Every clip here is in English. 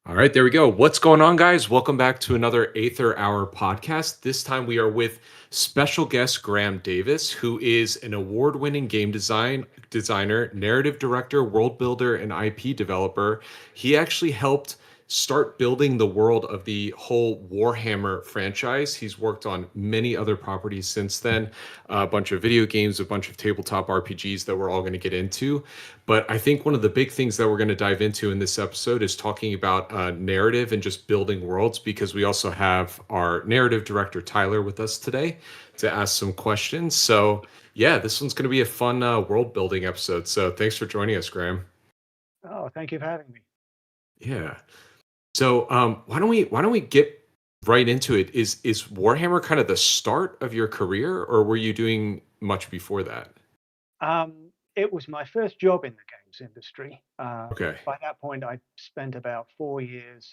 All right, there we go. What's going on, guys? Welcome back to another Aether Hour podcast. This time we are with special guest Graham Davis, who is an award-winning game designer, narrative director, world builder, and IP developer. He actually helped start building the world of the whole Warhammer franchise. He's worked on many other properties since then, a bunch of video games, a bunch of tabletop RPGs that we're all going to get into. But I think one of the big things that we're going to dive into in this episode is talking about narrative and just building worlds, because we also have our narrative director, Tyler, with us today to ask some questions. So, yeah, this one's going to be a fun world building episode. So, thanks for joining us, Graham. Oh, thank you for having me. Yeah. So, why don't we get right into it? Is Warhammer kind of the start of your career, or were you doing much before that? It was my first job in the games industry. Okay. By that point, I spent about 4 years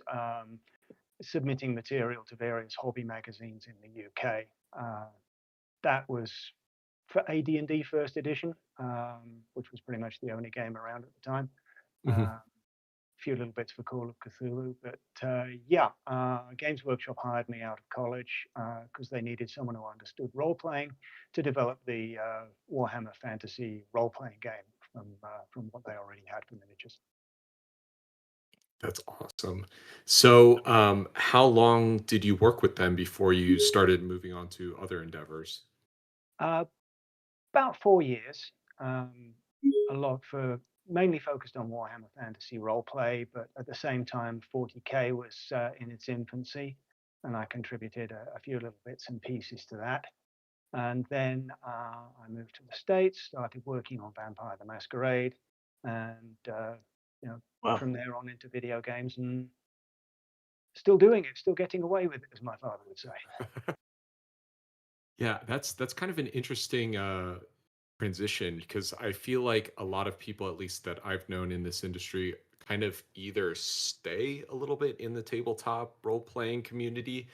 submitting material to various hobby magazines in the UK. That was for AD&D First Edition, which was pretty much the only game around at the time. Mhm. Few little bits for Call of Cthulhu, but Games Workshop hired me out of college because they needed someone who understood role playing to develop the Warhammer Fantasy role playing game from what they already had for miniatures. That's awesome. So, how long did you work with them before you started moving on to other endeavors? Uh, about 4 years, um, a lot for mainly focused on Warhammer Fantasy role play, but at the same time, 40K was in its infancy, and I contributed a few little bits and pieces to that. And then I moved to the States, started working on Vampire the Masquerade, and you know, Wow. from there on into video games, and still doing it, still getting away with it, as my father would say. Yeah, that's kind of an interesting transition, because I feel like a lot of people, at least that I've known in this industry, kind of either stay a little bit in the tabletop role playing community,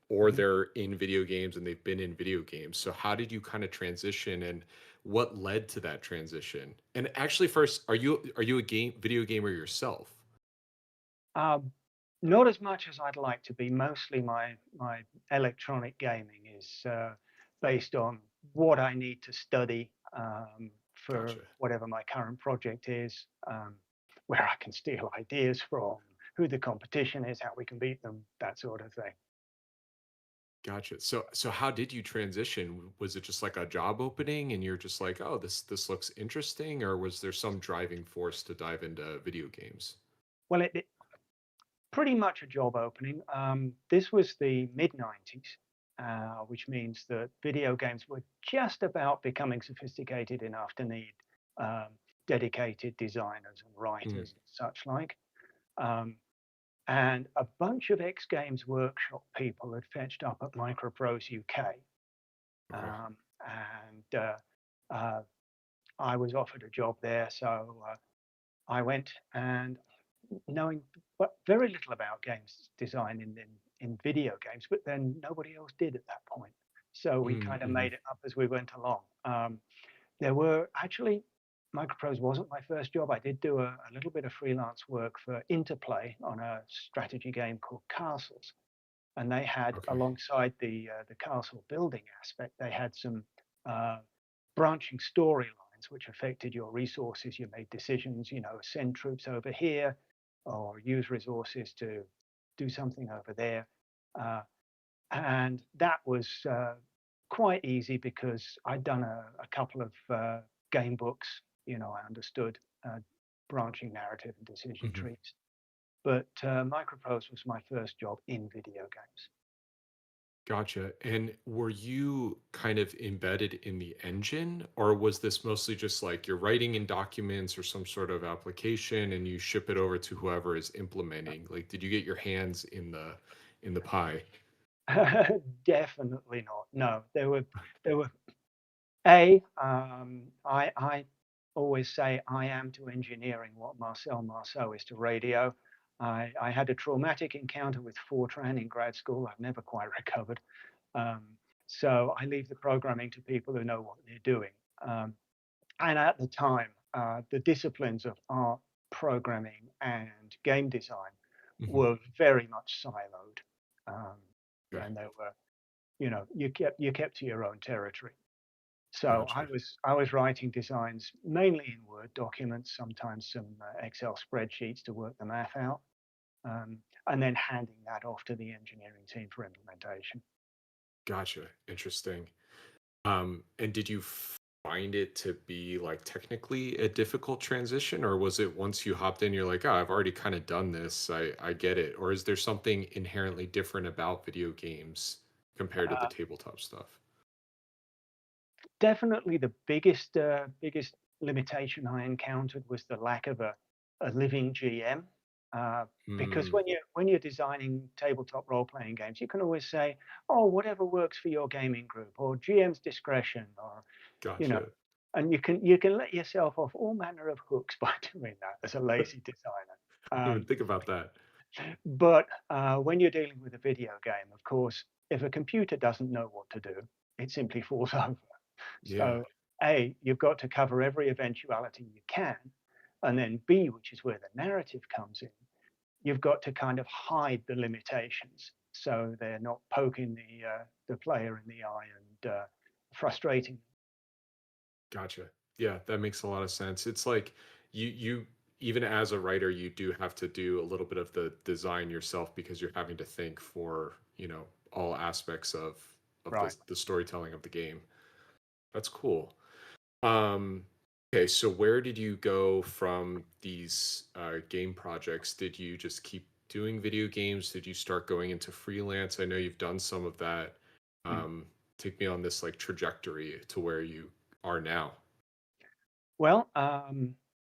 or Mhm. they're in video games and they've been in video games. So how did you kind of transition, and what led to that transition? And actually, first, are you a video gamer yourself? Um, Not as much as I'd like to be. Mostly my electronic gaming is based on what I need to study for Gotcha. whatever my current project is, where I can steal ideas from, who the competition is, how we can beat them, that sort of thing. Gotcha. So how did you transition? Was it just like a job opening and you're just like, "Oh, this looks interesting," or was there some driving force to dive into video games? Well, it pretty much a job opening. This was the mid 90s, which means that video games were just about becoming sophisticated enough to need um, dedicated designers and Mm, writers and such like. Um, and a bunch of X Games Workshop people had fetched up at Microprose UK. okay. Um, and uh, I was offered a job there. So I went, and knowing very little about games design in video games, but then nobody else did at that point. So we Mm, kind of mhm. made it up as we went along. There were actually, Microprose wasn't my first job. I did do a little bit of freelance work for Interplay on a strategy game called Castles, and they had, Okay. alongside the castle building aspect, they had some uh, branching storylines which affected your resources. You made decisions, send troops over here or use resources to do something over there. Uh, and that was quite easy because I'd done a couple of game books. I understood branching narrative and decision Mhm. trees. But Microprose was my first job in video games. Gotcha. And were you kind of embedded in the engine, or was this mostly just like you're writing in documents or some sort of application and you ship it over to whoever is implementing? Like, did you get your hands in the pie? Definitely not. No, there were I always say I am to engineering what Marcel Marceau is to radio. I had a traumatic encounter with Fortran in grad school. I've never quite recovered. Um, so I leave the programming to people who know what they're doing. Um, and at the time, the disciplines of art, programming, and game design Hmm. were very much siloed, um, Okay. and they were, you kept to your own territory. So I Gotcha. was I was writing designs mainly in Word documents, sometimes some Excel spreadsheets to work the math out, um, and then handing that off to the engineering team for implementation. Gotcha. Interesting. And did you find it to be like technically a difficult transition, or was it once you hopped in, you're like, oh, I've already kind of done this. I get it. Or is there something inherently different about video games compared to the Uh, tabletop stuff? Definitely the biggest limitation I encountered was the lack of a living GM. Uh, because Hmm. when you're designing tabletop role-playing games, you can always say, "Oh, whatever works for your gaming group," or "GM's discretion," or you know, Gotcha. and you can let yourself off all manner of hooks by doing that as a I lazy designer. didn't even Um, think about that. but when you're dealing with a video game, of course, if a computer doesn't know what to do, it simply falls over. Yeah. So, A, you've got to cover every eventuality you can. And then B, which is where the narrative comes in, you've got to kind of hide the limitations so they're not poking the player in the eye and frustrating. Gotcha. Yeah, that makes a lot of sense. It's like you even as a writer, you do have to do a little bit of the design yourself because you're having to think for, all aspects of Right. the storytelling of the game. That's cool. Um okay, so where did you go from these game projects? Did you just keep doing video games? Did you start going into freelance? I know you've done some of that. Mm. Um Take me on this like trajectory to where you are now. Well,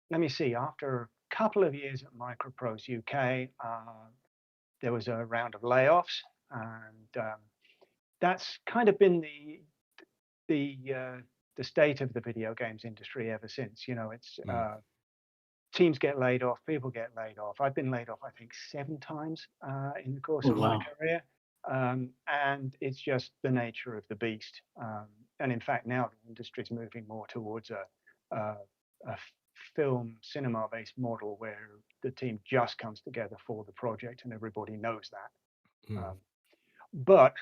let me see. After a couple of years at Microprose UK, there was a round of layoffs, and that's kind of been the the state of the video games industry ever since. It's Mm. teams get laid off, people get laid off. I've been laid off, I think, 7 times in the course Oh, of my wow. career, and it's just the nature of the beast. And in fact, now the industry is moving more towards a film cinema-based model where the team just comes together for the project and everybody knows that. Mm. But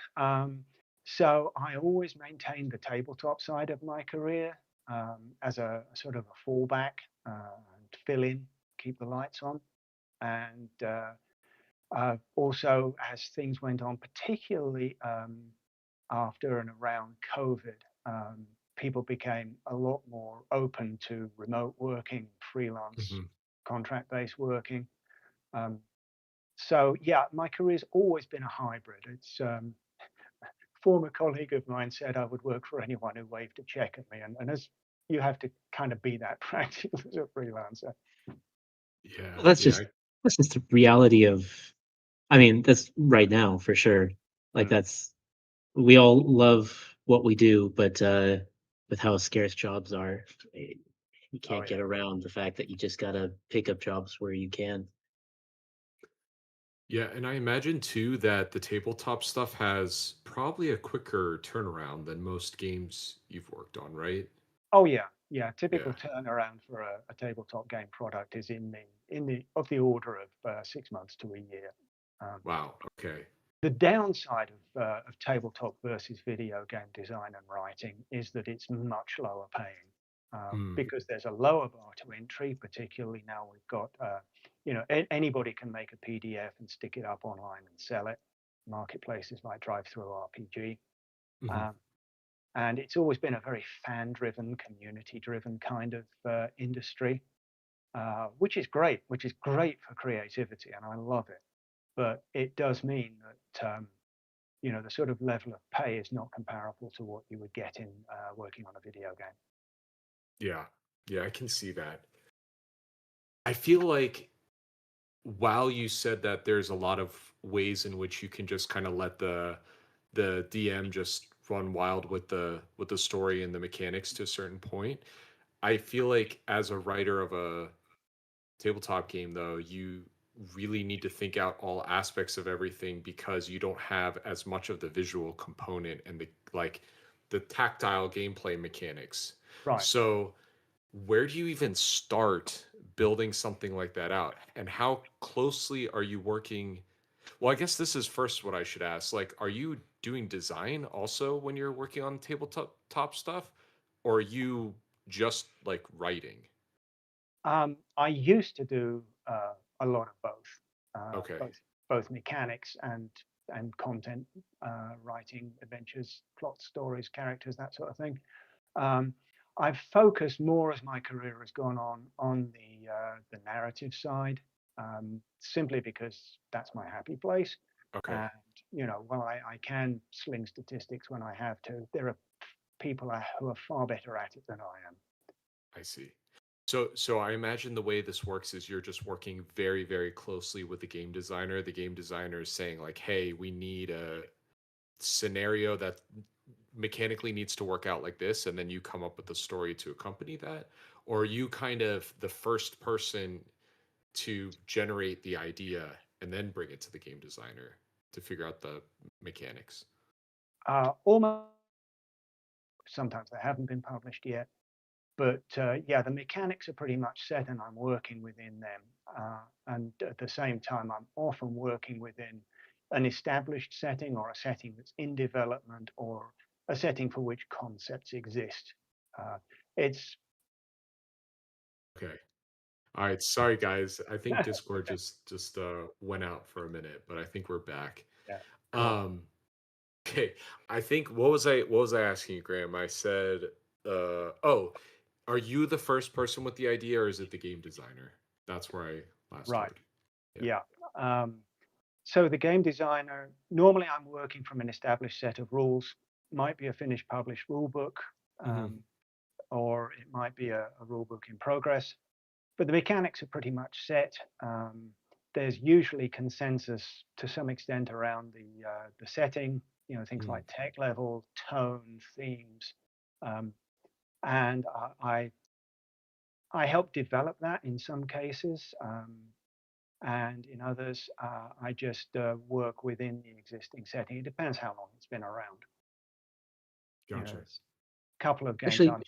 so I always maintained the tabletop side of my career as a sort of a fallback and fill in, keep the lights on. And also, as things went on, particularly after and around COVID, people became a lot more open to remote working, freelance, Mhm. contract based working. Um, so, yeah, my career's always been a hybrid. It's former colleague of mine said I would work for anyone who waved a check at me, and as you have to kind of be that practical as a freelancer. Yeah, Well, that's yeah, just the reality of that's right now for sure. Like, Mm. that's we all love what we do, but, with how scarce jobs are, eh, you Oh can't yeah. get around the fact that you just gotta pick up jobs where you can. yeah, and I imagine too that the tabletop stuff has probably a quicker turnaround than most games you've worked on, right? Oh yeah. Yeah. Yeah. Typical turnaround for a tabletop game product is in the of the order of 6 months to a year. Um, Wow. Okay. the downside of tabletop versus video game design and writing is that it's much lower paying Mm. because there's a lower bar to entry. Particularly now we've got, anybody can make a PDF and stick it up online and sell it. Marketplaces like Drive-Thru RPG, Mhm. um, and it's always been a very fan-driven, community-driven kind of industry, which is great for creativity, and I love it. But it does mean that the sort of level of pay is not comparable to what you would get in working on a video game. Yeah. Yeah, I can see that. I feel like while you said that there's a lot of ways in which you can just kind of let the DM just run wild with the story and the mechanics to a certain point, I feel like as a writer of a tabletop game though, you really need to think out all aspects of everything because you don't have as much of the visual component and the tactile gameplay mechanics. Right. So where do you even start building something like that out? And how closely are you working? Well, I guess this is first what I should ask. Like, are you doing design also when you're working on tabletop stuff? Or are you just like writing? I used to do a lot of both, uh, Okay. both both mechanics and content writing, adventures, plot, stories, characters, that sort of thing. Um, I've focused more as my career has gone on the narrative side, simply because that's my happy place. Okay. And while I can sling statistics when I have to, there are people who are far better at it than I am. I see. So I imagine the way this works is you're just working very, very closely with the game designer. The game designer is saying like, "Hey, we need a scenario that mechanically needs to work out like this," and then you come up with a story to accompany that, or are you kind of the first person to generate the idea and then bring it to the game designer to figure out the mechanics? Almost sometimes they haven't been published yet. But yeah, the mechanics are pretty much set, and I'm working within them. And at the same time, I'm often working within an established setting or a setting that's in development or a setting for which concepts exist. Uh, it's Okay. All right. Sorry, guys. I think Discord okay. just went out for a minute, but I think we're back. Yeah, cool. Um, okay. I think what was I asking you, Graham? I said, oh, are you the first person with the idea, or is it the game designer? That's where I last Right. heard. Yeah. Yeah. Um, so the game designer, normally I'm working from an established set of rules. Might be a finished published rule book, Hmm. um, or it might be a rule book in progress. But the mechanics are pretty much set. There's usually consensus to some extent around the setting, things Hmm. like tech level, tone, themes, um, and I help develop that in some cases, and in others I just work within the existing setting. It depends how long it's been around. Gotcha. There's a couple of games Actually, I'm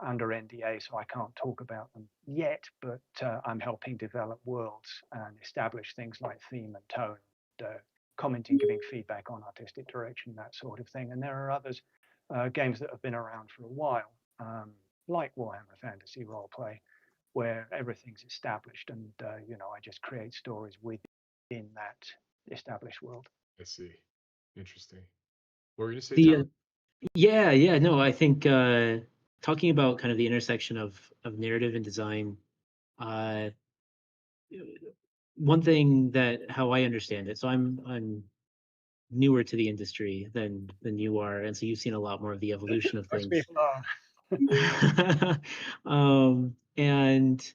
under NDA, so I can't talk about them yet, but I'm helping develop worlds and establish things like theme and tone, commenting, giving feedback on artistic direction, that sort of thing. And there are others, games that have been around for a while, like Warhammer Fantasy Roleplay, where everything's established and, I just create stories within that established world. I see. Interesting. What were you gonna say, the Tyler? yeah, yeah, no, I think talking about kind of the intersection of narrative and design, uh, one thing that how I understand it. So I'm newer to the industry than you are, and so you've seen a lot more of the evolution of Most things. people are. And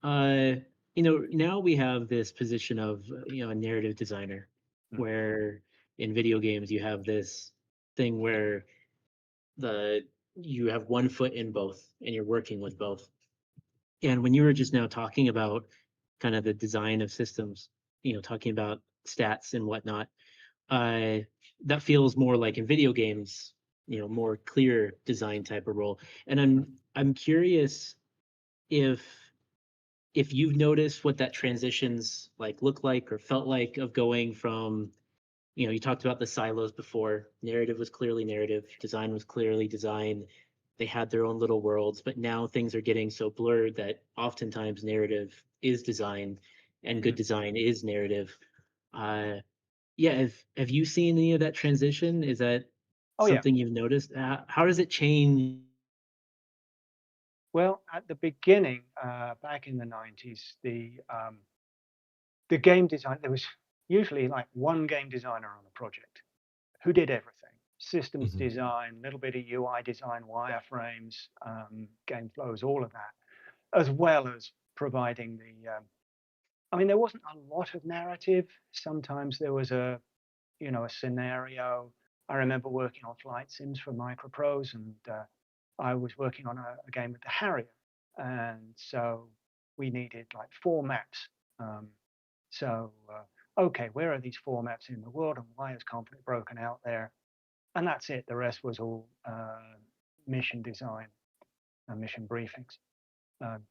uh, now we have this position of a narrative designer, Mm. where in video games you have this thing where the you have one foot in both and you're working with both. And when you were just now talking about kind of the design of systems, talking about stats and whatnot, uh, that feels more like in video games, more clear design type of role. And I'm curious if you've noticed what that transitions like look like or felt like of going from, you talked about the silos before. Narrative was clearly narrative, design was clearly design. They had their own little worlds, but now things are getting so blurred that oftentimes narrative is design and good Mm. design is narrative. Uh, yeah, have you seen any of that transition? Is that Oh yeah. something you've noticed? How does it change? Well, at the beginning, back in the 90s, the game design, there was usually like one game designer on a project who did everything. Systems Hmm. design, little bit of UI design, wireframes, game flows, all of that, as well as providing I mean, there wasn't a lot of narrative. Sometimes there was a scenario. I remember working on flight sims for Microprose, and I was working on a game with the Harrier, and so we needed like four maps. Um, okay, where are these four maps in the world, and why is conflict broken out there? And that's it. The rest was all mission design and mission briefings. Um,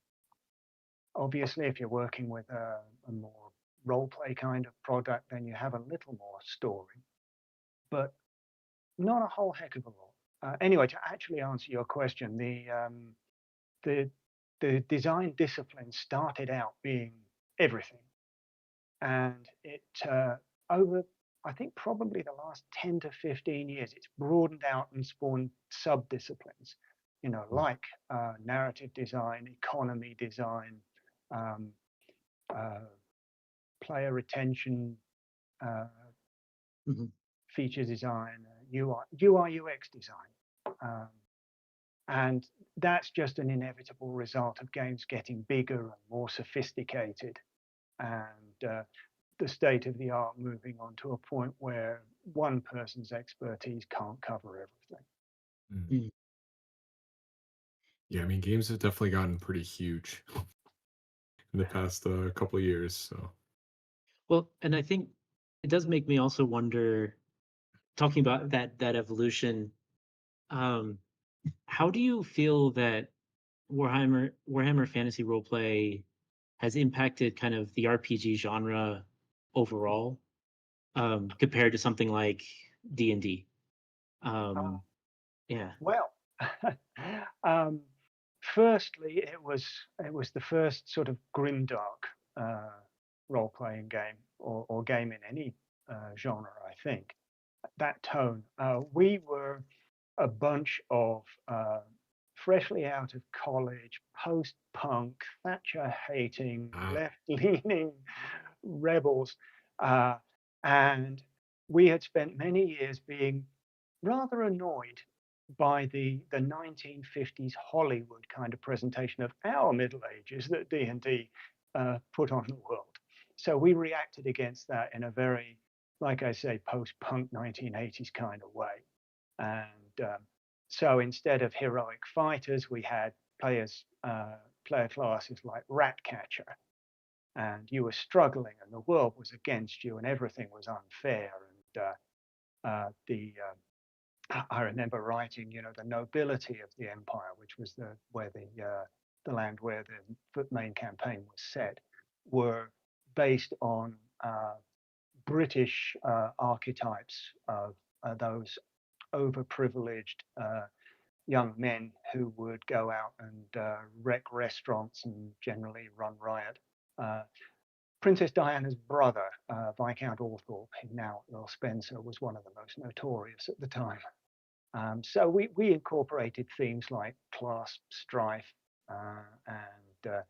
Obviously, if you're working with a more role play kind of product, then you have a little more story, but not a whole heck of a lot. Anyway, to actually answer your question, the design discipline started out being everything, and it over, I think, probably the last 10 to 15 years, it's broadened out and spawned sub-disciplines, like narrative design, economy design, um, uh, player retention, uh, Mhm. feature design, UI UX design. Um, and that's just an inevitable result of games getting bigger and more sophisticated, and the state of the art moving on to a point where one person's expertise can't cover everything. Mm. Mm. Yeah, I mean, games have definitely gotten pretty huge in the past couple of years. So, Well, and I think it does make me also wonder, talking about that evolution, um, how do you feel that Warhammer Fantasy Roleplay has impacted kind of the RPG genre overall, compared to something like D&D? Uh, Um, yeah. well, um, firstly, it was the first sort of grimdark role-playing game, or game in any genre, I think. That tone. We were a bunch of freshly out of college, post-punk, Thatcher-hating, ah, left-leaning rebels, uh, and we had spent many years being rather annoyed by the 1950s Hollywood kind of presentation of our Middle Ages that D&D put on the world. So we reacted against that in a very, like I say, post-punk 1980s kind of way. And so instead of heroic fighters, we had player classes like Ratcatcher, and you were struggling, and the world was against you, and everything was unfair. And I remember writing, the nobility of the empire, which was the land where the main campaign was set, were based on British archetypes of those overprivileged young men who would go out and wreck restaurants and generally run riot. Uh, Princess Diana's brother, Viscount Althorp, now Earl Spencer, was one of the most notorious at the time. So we incorporated themes like class strife and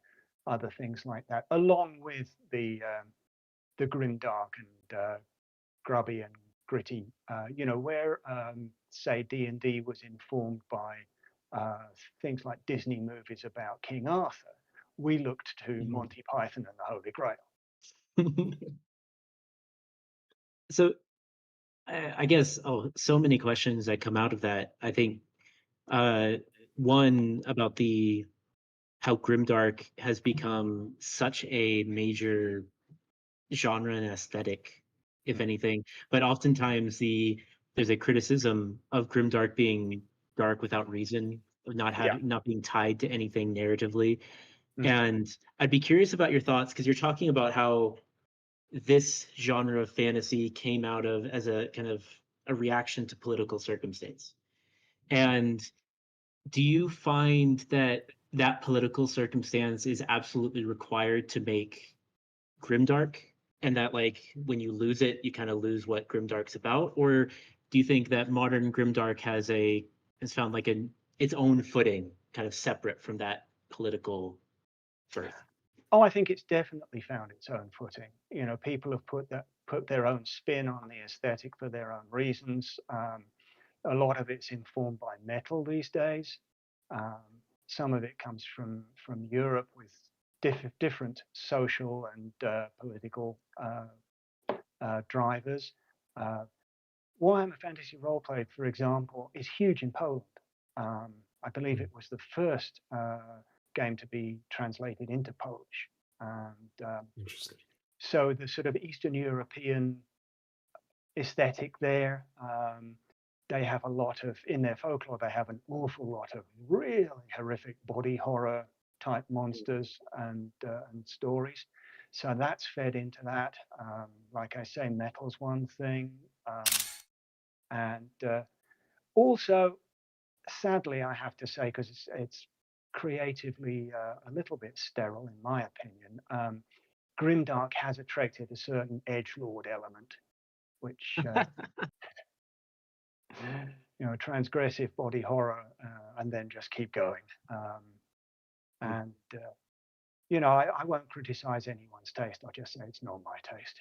other things like that, along with the grimdark and grubby and gritty. Where say D&D was informed by uh, things like Disney movies about King Arthur, we looked to Mhm. Monty Python and the Holy Grail. So I guess, so many questions that come out of that. I think uh, one about the how grimdark has become such a major genre and aesthetic, if Mm. anything. But oftentimes there's a criticism of grimdark being dark without reason, or Yeah. not being tied to anything narratively. Mm. And I'd be curious about your thoughts, because you're talking about how this genre of fantasy came out of as a kind of a reaction to political circumstance. And do you find that that political circumstance is absolutely required to make grimdark, and that like when you lose it you kind of lose what grimdark's about? Or do you think that modern grimdark has found like its own footing, kind of separate from that political birth? Oh, I think it's definitely found its own footing. People have put their own spin on the aesthetic for their own reasons. A lot of it's informed by metal these days. Um, some of it comes from Europe with different social and political drivers. Uh, Warhammer Fantasy Roleplay, for example, is huge in Poland. I believe mm, it was the first game to be translated into Polish. And interesting. so the sort of Eastern European aesthetic there, they have a lot of, in their folklore, they have an awful lot of really horrific body horror type monsters and stories. So that's fed into that. Like I say, metal's one thing, and also, sadly, I have to say, because it's creatively a little bit sterile, in my opinion. Grimdark has attracted a certain edgelord element, which transgressive body horror, and then just keep going. And I won't criticize anyone's taste. I'll just say it's not my taste.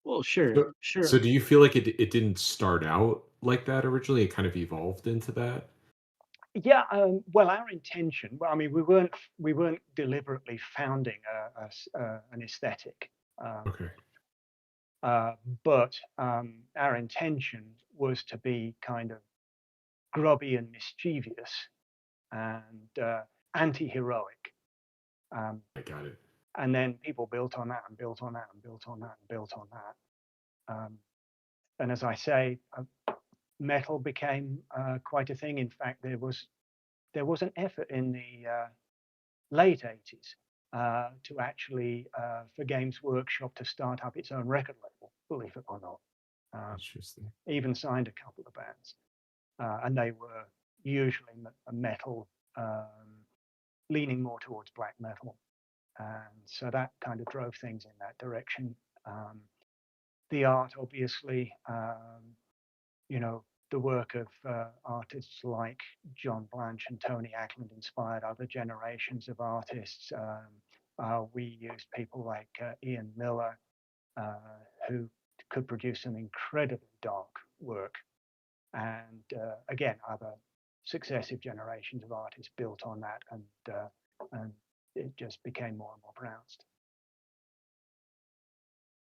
Well, sure, So sure. do you feel like it didn't start out like that originally? It kind of evolved into that? Yeah, well, our intention. Well, I mean, we weren't deliberately founding an aesthetic, um, Okay. uh, but our intention was to be kind of grubby and mischievous and anti-heroic. Um, I got it. and then people built on that and built on that and built on that and built on that. And as I say, metal became quite a thing. In fact, there was an effort in the late 80s to actually for Games Workshop to start up its own record label, believe it or not. Interesting. Even signed a couple of bands, and they were usually metal, leaning more towards black metal, and so that kind of drove things in that direction. The art, obviously, the work of artists like John Blanche and Tony Ackland inspired other generations of artists. We used people like Ian Miller, uh, who could produce some incredibly dark work. And again, other successive generations of artists built on that, and it just became more and more pronounced.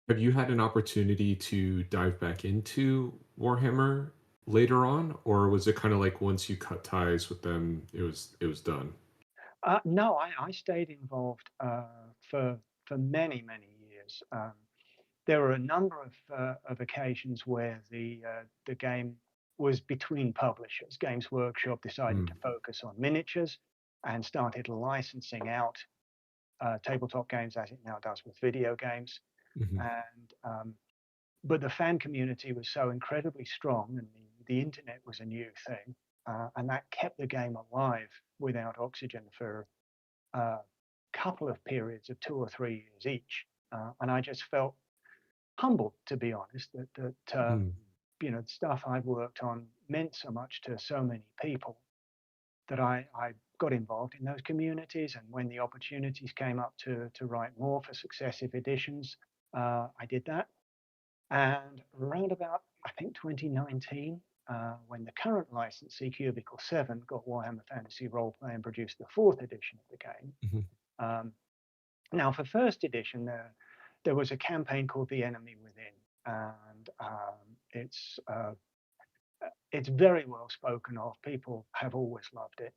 Have you had an opportunity to dive back into Warhammer later on, or was it kind of like once you cut ties with them, it was done? No, I stayed involved for many, many years. There were a number of occasions where the game was between publishers. Games Workshop decided to Mm, focus on miniatures and started licensing out tabletop games, as it now does with video games. mhm. And but the fan community was so incredibly strong, and the internet was a new thing, and that kept the game alive without oxygen for a couple of periods of 2 or 3 years each. And I just felt humbled, to be honest, that Mm, the stuff I'd worked on meant so much to so many people that I got involved in those communities. And when the opportunities came up to write more for successive editions, I did that. And around about, I think, 2019, when the current licensee, Cubicle 7, got Warhammer Fantasy Roleplay and produced the fourth edition of the game. mhm. Um, Now, for first edition, there was a campaign called The Enemy Within, and it's very well spoken of. People have always loved it.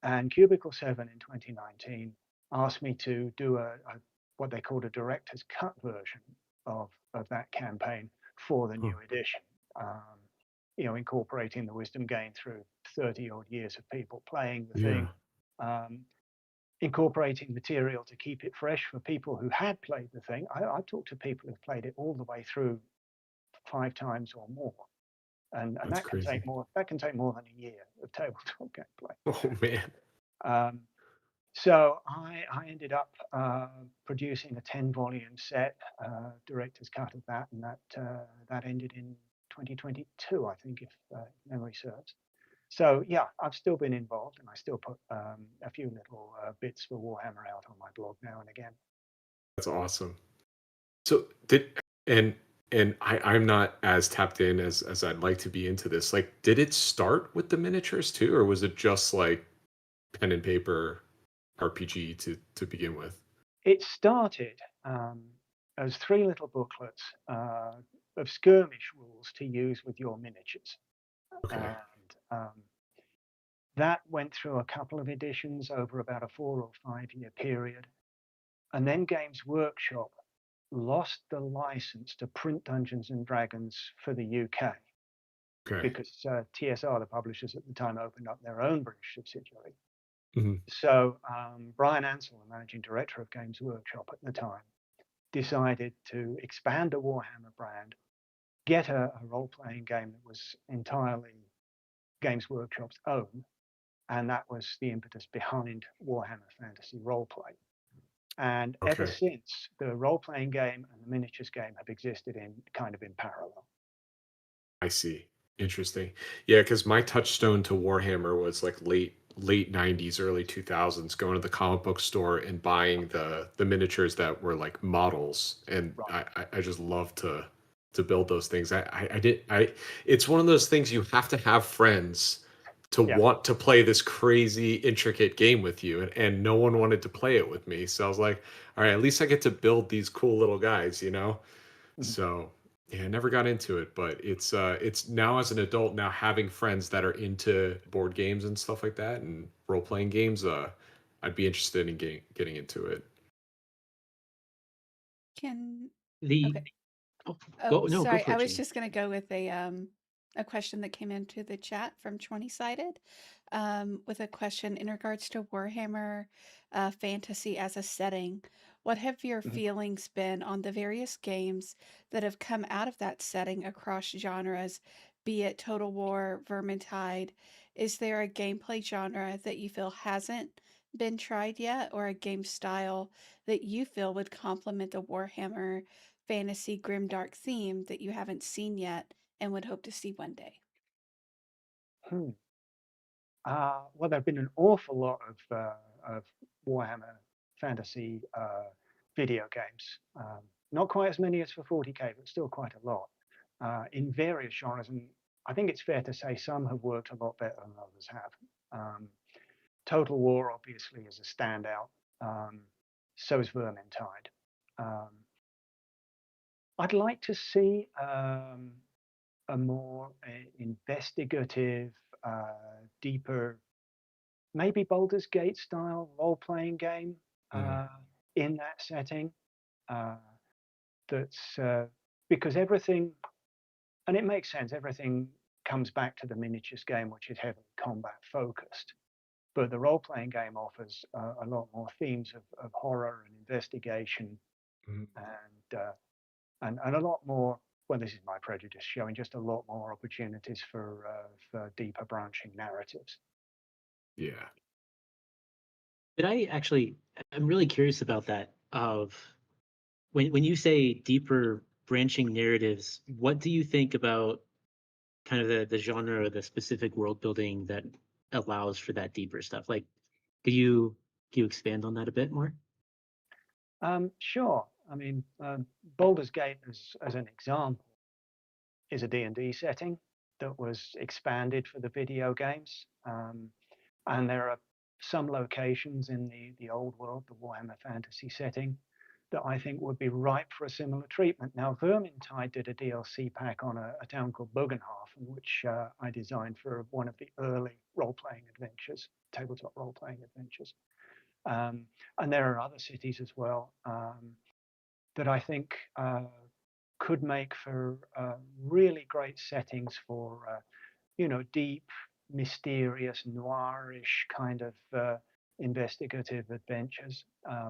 And Cubicle 7 in 2019 asked me to do what they called a director's cut version of that campaign for the Huh. new edition. Um, Incorporating the wisdom gained through 30 odd years of people playing the thing, Yeah, um, incorporating material to keep it fresh for people who had played the thing. I talked to people who've played it all the way through 5 times or more, and that's crazy. that can take more than a year of tabletop gameplay. Oh man. Um, so I ended up producing a 10-volume set, director's cut of that, and that ended in 2022, I think, if memory serves. So yeah, I've still been involved, and I still put a few little bits for Warhammer out on my blog now and again. That's awesome. So did and I'm not as tapped in as I'd like to be into this. Like, did it start with the miniatures too, or was it just like pen and paper RPG to begin with? It started as 3 little booklets of skirmish rules to use with your miniatures, Okay. and that went through a couple of editions over about a 4 or 5 year period. And then Games Workshop lost the license to print Dungeons and Dragons for the UK Okay. because TSR, the publishers at the time, opened up their own British subsidiary. Mhm. So Brian Ansell, the managing director of Games Workshop at the time, decided to expand the Warhammer brand, get a role-playing game that was entirely Games Workshop's own, and that was the impetus behind Warhammer Fantasy Roleplay. And ever Okay. since, the role-playing game and the miniatures game have existed in kind of in parallel. I see. Interesting. Yeah, because my touchstone to Warhammer was like late 90s, early 2000s, going to the comic book store and buying the miniatures that were like models. And Right. I just love to build those things. I did I it's one of those things you have to have friends to Yeah. want to play this crazy intricate game with you. And no one wanted to play it with me. So I was like, all right, at least I get to build these cool little guys, you know? Mhm. So yeah, I never got into it, but it's now as an adult now having friends that are into board games and stuff like that and role playing games. I'd be interested in getting into it. Can The okay. oh, Oh, go no, go sorry. for I it, was Jamie. just gonna go with a question that came into the chat from 20 sided, with a question in regards to Warhammer fantasy as a setting. What have your Mhm. feelings been on the various games that have come out of that setting across genres, be it Total War, Vermintide? Is there a gameplay genre that you feel hasn't been tried yet, or a game style that you feel would complement the Warhammer fantasy grimdark theme that you haven't seen yet and would hope to see one day? Hmm. Well, there have been an awful lot of Warhammer Fantasy video games. Not quite as many as for 40K, but still quite a lot in various genres. And I think it's fair to say some have worked a lot better than others have. Um, Total War, obviously, is a standout. Um, so is Vermintide. Um, I'd like to see a more investigative, deeper, maybe Baldur's Gate style role playing game Mm, uh, in that setting. Uh, that's because everything, and it makes sense, everything comes back to the miniatures game, which is heavily combat focused. But the role playing game offers a lot more themes of horror and investigation mm, and a lot more. Well, this is my prejudice showing just a lot more opportunities for deeper branching narratives. yeah. Did I actually? I'm really curious about that. Of when you say deeper branching narratives, what do you think about kind of the genre or the specific world building that allows for that deeper stuff? Like, could you expand on that a bit more? Sure. I mean, Baldur's Gate, as an example, is a D&D setting that was expanded for the video games. And there are some locations in the old world, the Warhammer Fantasy setting, that I think would be ripe for a similar treatment. Now, Vermintide did a DLC pack on a town called Bogenhafen, which I designed for one of the early role-playing adventures, tabletop role-playing adventures. Um, and there are other cities as well that I think could make for really great settings for deep, mysterious, noirish kind of investigative adventures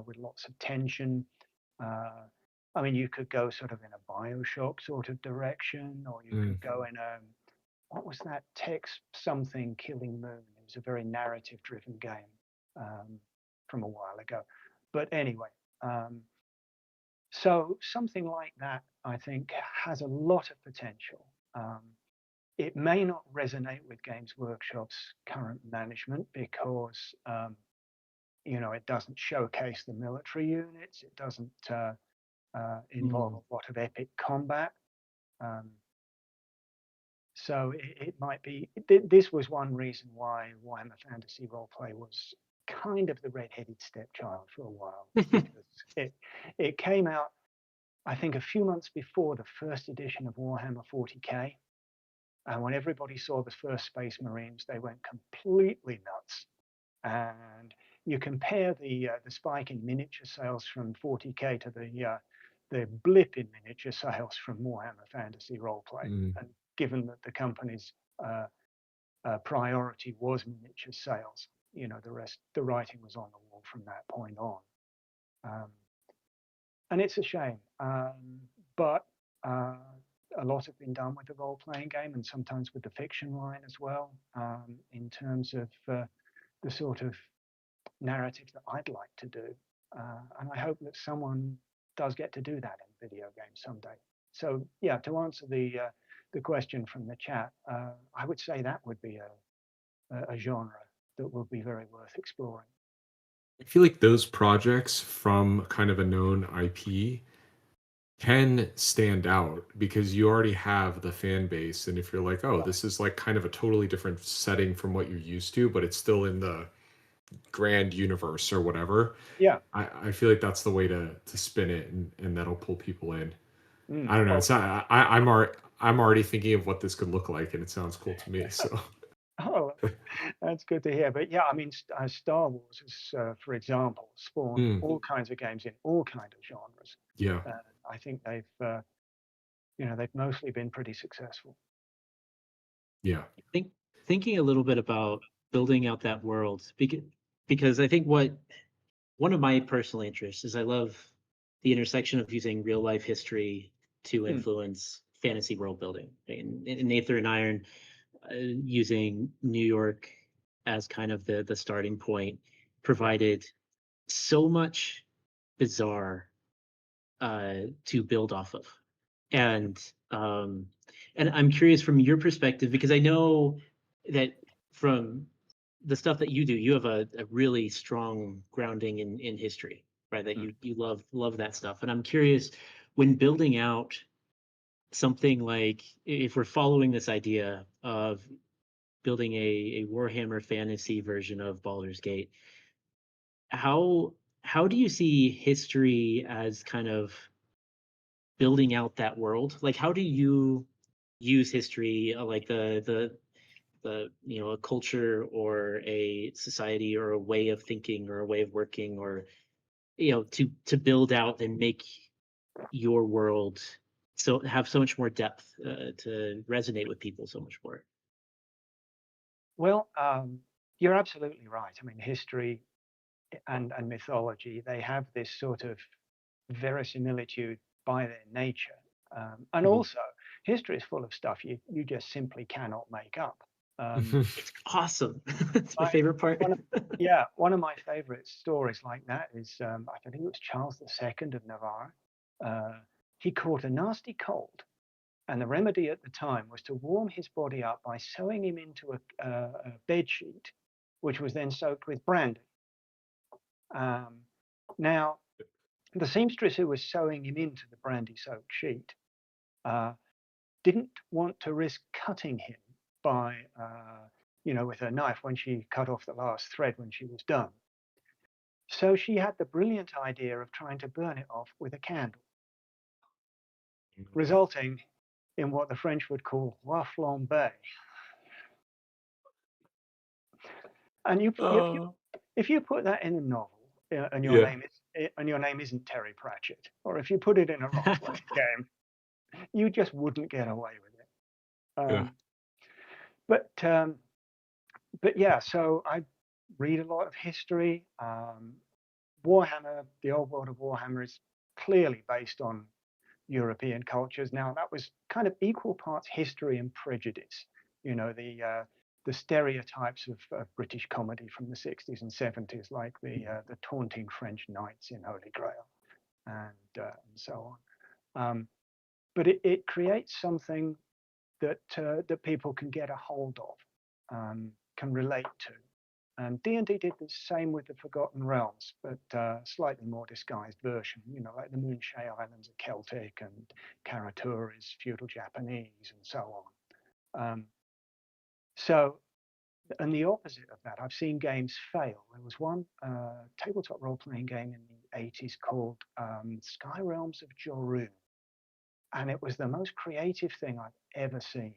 with lots of tension. Uh, I mean, you could go sort of in a Bioshock sort of direction, or you Mm, could go in a what was that text something Killing Moon? It was a very narrative-driven game from a while ago. But anyway, um, so something like that, I think, has a lot of potential. It may not resonate with Games Workshop's current management because it doesn't showcase the military units. It doesn't involve Mm. a lot of epic combat. Um, so it might be. This was one reason why Warhammer Fantasy Roleplay was kind of the red-headed stepchild for a while because it came out, I think, a few months before the first edition of Warhammer 40K. And when everybody saw the first Space Marines, they went completely nuts. And you compare the spike in miniature sales from 40K to the blip in miniature sales from Warhammer Fantasy Roleplay. mm, And given that the company's priority was miniature sales, the writing was on the wall from that point on. And it's a shame, but a lot have been done with the role-playing game, and sometimes with the fiction line as well, in terms of the sort of narrative that I'd like to do. And I hope that someone does get to do that in video games someday. So yeah, to answer the question from the chat, I would say that would be a genre that would be very worth exploring. I feel like those projects from kind of a known IP can stand out because you already have the fan base. And if you're like, oh, this is like kind of a totally different setting from what you're used to, but it's still in the grand universe or whatever, Yeah. I feel like that's the way to spin it, and that'll pull people in. I Mm. don't know. Oh, It's not, I'm already thinking of what this could look like, and it sounds cool to me. So oh, that's good to hear. But yeah, I mean, Star Wars has, for example, spawned Mm, all kinds of games in all kinds of genres. yeah. I think they've mostly been pretty successful. Yeah. Thinking a little bit about building out that world, because I think one of my personal interests is I love the intersection of using real life history to Mm. influence fantasy world building. In Aether and Iron, using New York as kind of the starting point provided so much bizarre to build off of. And I'm curious from your perspective, because I know that from the stuff that you do, you have a really strong grounding in history, right? That you love that stuff. And I'm curious, when building out something like, if we're following this idea of building a Warhammer fantasy version of Baldur's Gate, how do you see history as kind of building out that world? Like, how do you use history, like the a culture or a society or a way of thinking or a way of working, or to build out and make your world so have so much more depth, to resonate with people so much more? Well, you're absolutely right. I mean, history and mythology, they have this sort of verisimilitude by their nature. And Mhm. also, history is full of stuff you just simply cannot make up. It's awesome. It's my I, favorite part. one of my favorite stories like that is, I think it was Charles II of Navarre. He caught a nasty cold, and the remedy at the time was to warm his body up by sewing him into a bed sheet, which was then soaked with brandy. Now, the seamstress who was sewing him into the brandy-soaked sheet didn't want to risk cutting him by, with her knife when she cut off the last thread when she was done. So she had the brilliant idea of trying to burn it off with a candle, resulting in what the French would call roi flambé. And Oh, if you put that in a novel, and yeah. your name isn't Terry Pratchett, or if you put it in a role-playing game, you just wouldn't get away with it. Yeah. But yeah, so I read a lot of history. Warhammer, the old world of Warhammer, is clearly based on European cultures. Now, that was kind of equal parts history and prejudice. The stereotypes of British comedy from the 60s and 70s, like the taunting French knights in Holy Grail, and so on. But it creates something that people can get a hold of, can relate to. And D&D did the same with the Forgotten Realms, but slightly more disguised version. Like the Moonshae Islands are Celtic, and Karatur is feudal Japanese, and so on. And the opposite of that, I've seen games fail. There was one tabletop role-playing game in the 80s called Sky Realms of Jorun, and it was the most creative thing I've ever seen.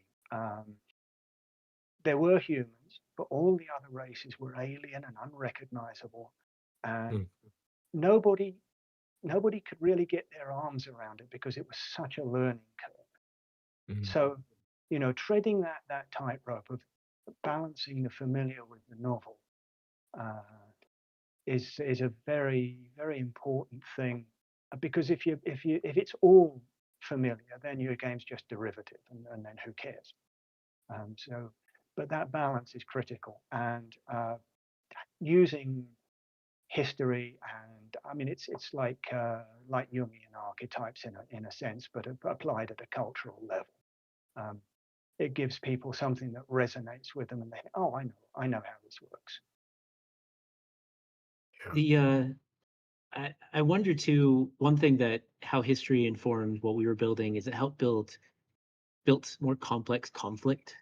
There were humans, but all the other races were alien and unrecognizable, and Mm, nobody could really get their arms around it because it was such a learning curve. mm, So, treading that tightrope of balancing the familiar with the novel is a very, very important thing, because if it's all familiar, then your game's just derivative, and then who cares? But that balance is critical, and using history, and I mean it's like Jungian archetypes in a sense, but applied at a cultural level. It gives people something that resonates with them, and they think, oh, I know how this works. The I wonder too, one thing that how history informed what we were building is it helped built more complex conflict,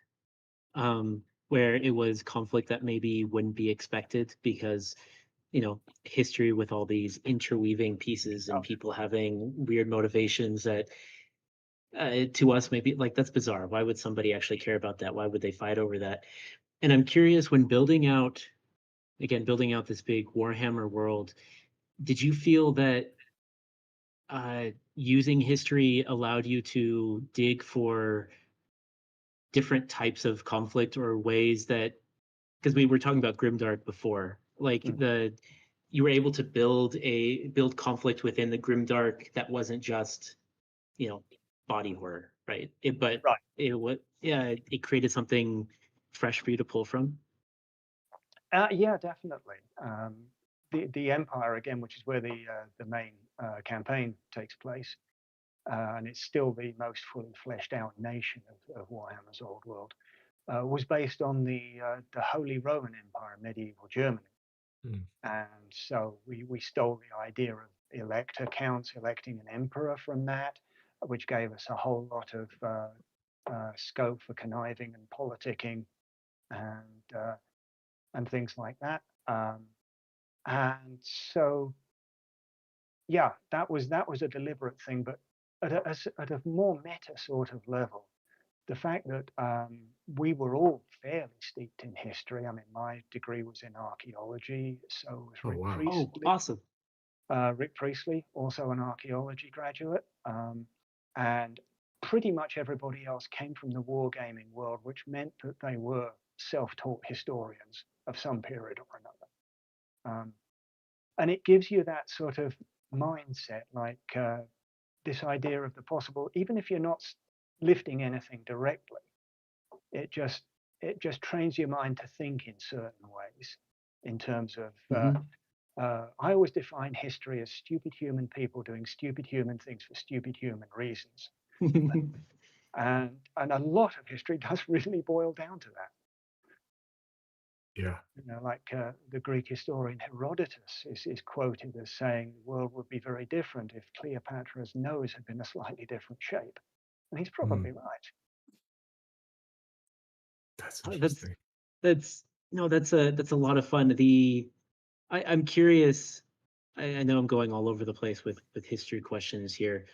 where it was conflict that maybe wouldn't be expected because, history with all these interweaving pieces and people having weird motivations that to us maybe like that's bizarre. Why would somebody actually care about that? Why would they fight over that? And I'm curious, when building out this big Warhammer world, did you feel that using history allowed you to dig for different types of conflict or ways that, because we were talking about grimdark before, like you were able to build conflict within the grimdark that wasn't just body horror, right? It created something fresh for you to pull from. Yeah, definitely. The Empire, again, which is where the main campaign takes place, and it's still the most fully fleshed out nation of Warhammer's old world, was based on the Holy Roman Empire, medieval Germany. And so we stole the idea of elector counts electing an emperor from that, which gave us a whole lot of scope for conniving and politicking and things like that. And so, yeah, that was a deliberate thing, but at a more meta sort of level, the fact that we were all fairly steeped in history. I mean, my degree was in archaeology, so was Rick Priestley. Oh, awesome. Rick Priestley, also an archaeology graduate, and pretty much everybody else came from the wargaming world, which meant that they were self-taught historians of some period or another. And it gives you that sort of mindset, like this idea of the possible, even if you're not lifting anything directly, it just trains your mind to think in certain ways in terms of I always define history as stupid human people doing stupid human things for stupid human reasons. and a lot of history does really boil down to that. Yeah. Like the Greek historian Herodotus is quoted as saying the world would be very different if Cleopatra's nose had been a slightly different shape. And he's probably right. That's interesting. That's a lot of fun. I'm curious. I know I'm going all over the place with history questions here,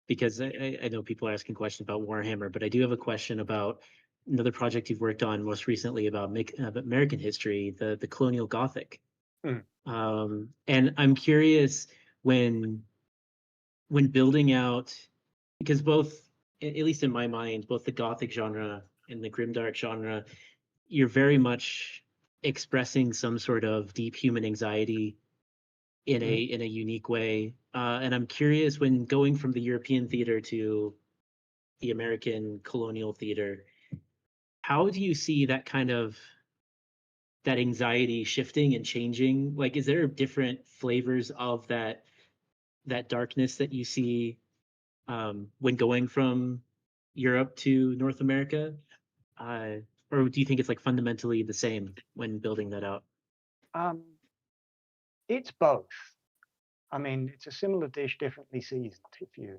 because I know people are asking questions about Warhammer, but I do have a question about another project you've worked on most recently about American history, the colonial Gothic. And I'm curious when building out, because both, at least in my mind, both the Gothic genre and the grimdark genre, you're very much expressing some sort of deep human anxiety in a unique way. And I'm curious, when going from the European theater to the American colonial theater, how do you see that kind of that anxiety shifting and changing? Like, is there different flavors of that darkness that you see when going from Europe to North America? Or do you think it's like fundamentally the same when building that out? It's both. I mean, it's a similar dish, differently seasoned, if you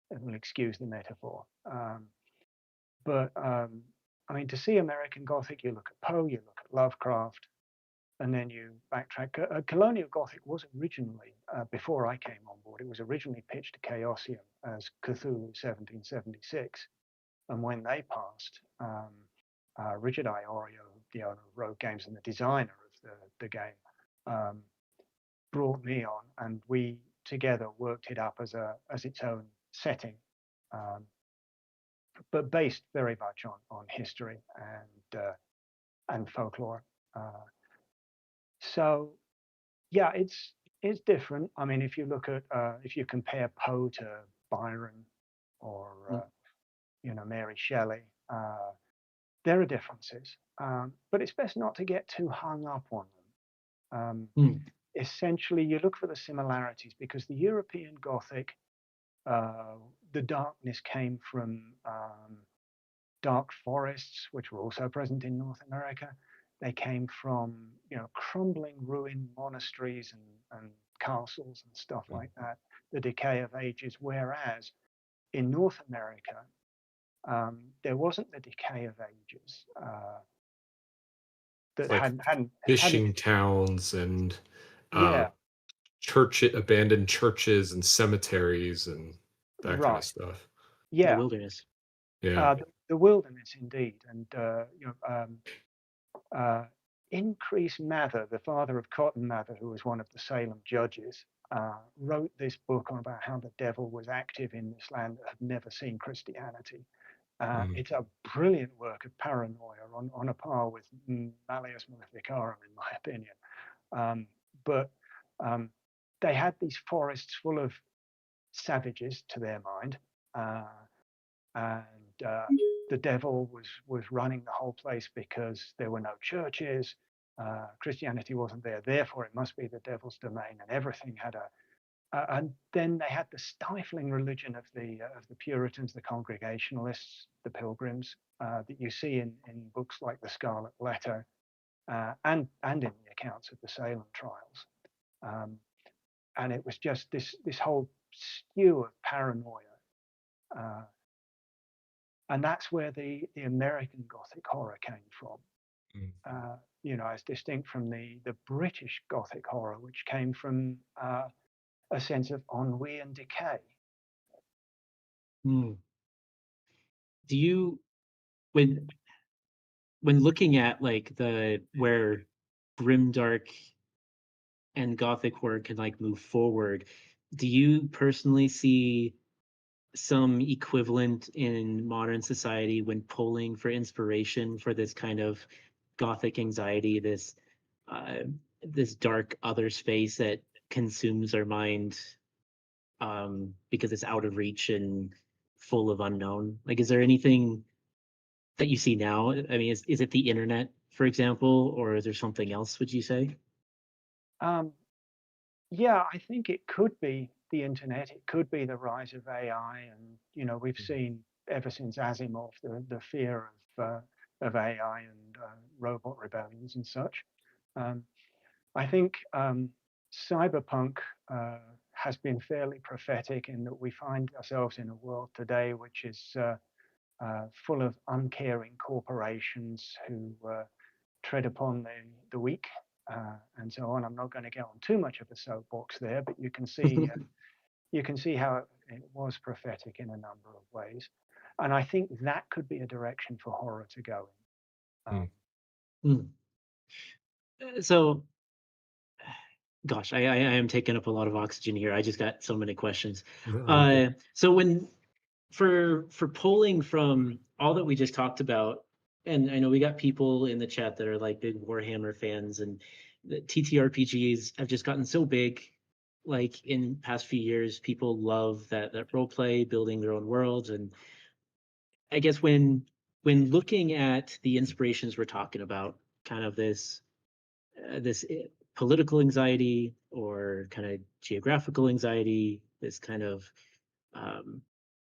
will excuse the metaphor. But I mean, to see American Gothic, you look at Poe, you look at Lovecraft, and then you backtrack. Colonial Gothic was originally, before I came on board, it was originally pitched to Chaosium as Cthulhu 1776. And when they passed, Richard Iorio, the owner of Rogue Games and the designer of the game, brought me on, and we together worked it up as its own setting, but based very much on history and folklore. So yeah, it's different. I mean, if you look at if you compare Poe to Byron or Mm, Mary Shelley, there are differences, but it's best not to get too hung up on them. mm, Essentially, you look for the similarities because the European Gothic, uh, the darkness came from dark forests, which were also present in North America. They came from crumbling ruined monasteries and castles and stuff like that, the decay of ages. Whereas in North America, there wasn't the decay of ages that Like hadn't. fishing towns and uh Yeah, abandoned churches and cemeteries and that kind of right. stuff. the Yeah, wilderness. Yeah. the wilderness indeed, and uh, Increase Mather, the father of Cotton Mather, who was one of the Salem judges, wrote this book on about how the devil was active in this land that had never seen Christianity. Mm. It's a brilliant work of paranoia on a par with Malleus Maleficarum, in my opinion. But um, they had these forests full of savages, to their mind, uh, and the devil was running the whole place because there were no churches. Christianity wasn't there, therefore it must be the devil's domain, and everything had a. And then they had the stifling religion of the Puritans, the Congregationalists, the Pilgrims, that you see in books like the Scarlet Letter, and in the accounts of the Salem trials. Um, and it was just this whole stew of paranoia. Uh, and that's where the American Gothic horror came from, Mm. as distinct from the British Gothic horror, which came from a sense of ennui and decay. Mm. Do you when when looking at like the where grimdark and gothic horror can like move forward, do you personally see some equivalent in modern society when pulling for inspiration for this kind of gothic anxiety, uh, this dark other space that consumes our mind because it's out of reach and full of unknown? Like, is there anything that you see now? I mean, is it the internet, for example, or is there something else? Would you say? Um, yeah, I think it could be the internet. It could be the rise of AI, and we've seen ever since Asimov the fear of AI and robot rebellions and such. Um, I think cyberpunk has been fairly prophetic in that we find ourselves in a world today which is full of uncaring corporations who tread upon the weak and so on. I'm not going to get on too much of a soapbox there, but you can see how it was prophetic in a number of ways, and I think that could be a direction for horror to go in. Mm. Hmm. So, gosh, I am taking up a lot of oxygen here. I just got so many questions. No, okay. So when for pulling from all that we just talked about, and I know we got people in the chat that are like big Warhammer fans, and the TTRPGs have just gotten so big. Like in past few years, people love that role play, building their own worlds, and I guess when looking at the inspirations we're talking about, kind of this political anxiety or kind of geographical anxiety, this kind of um,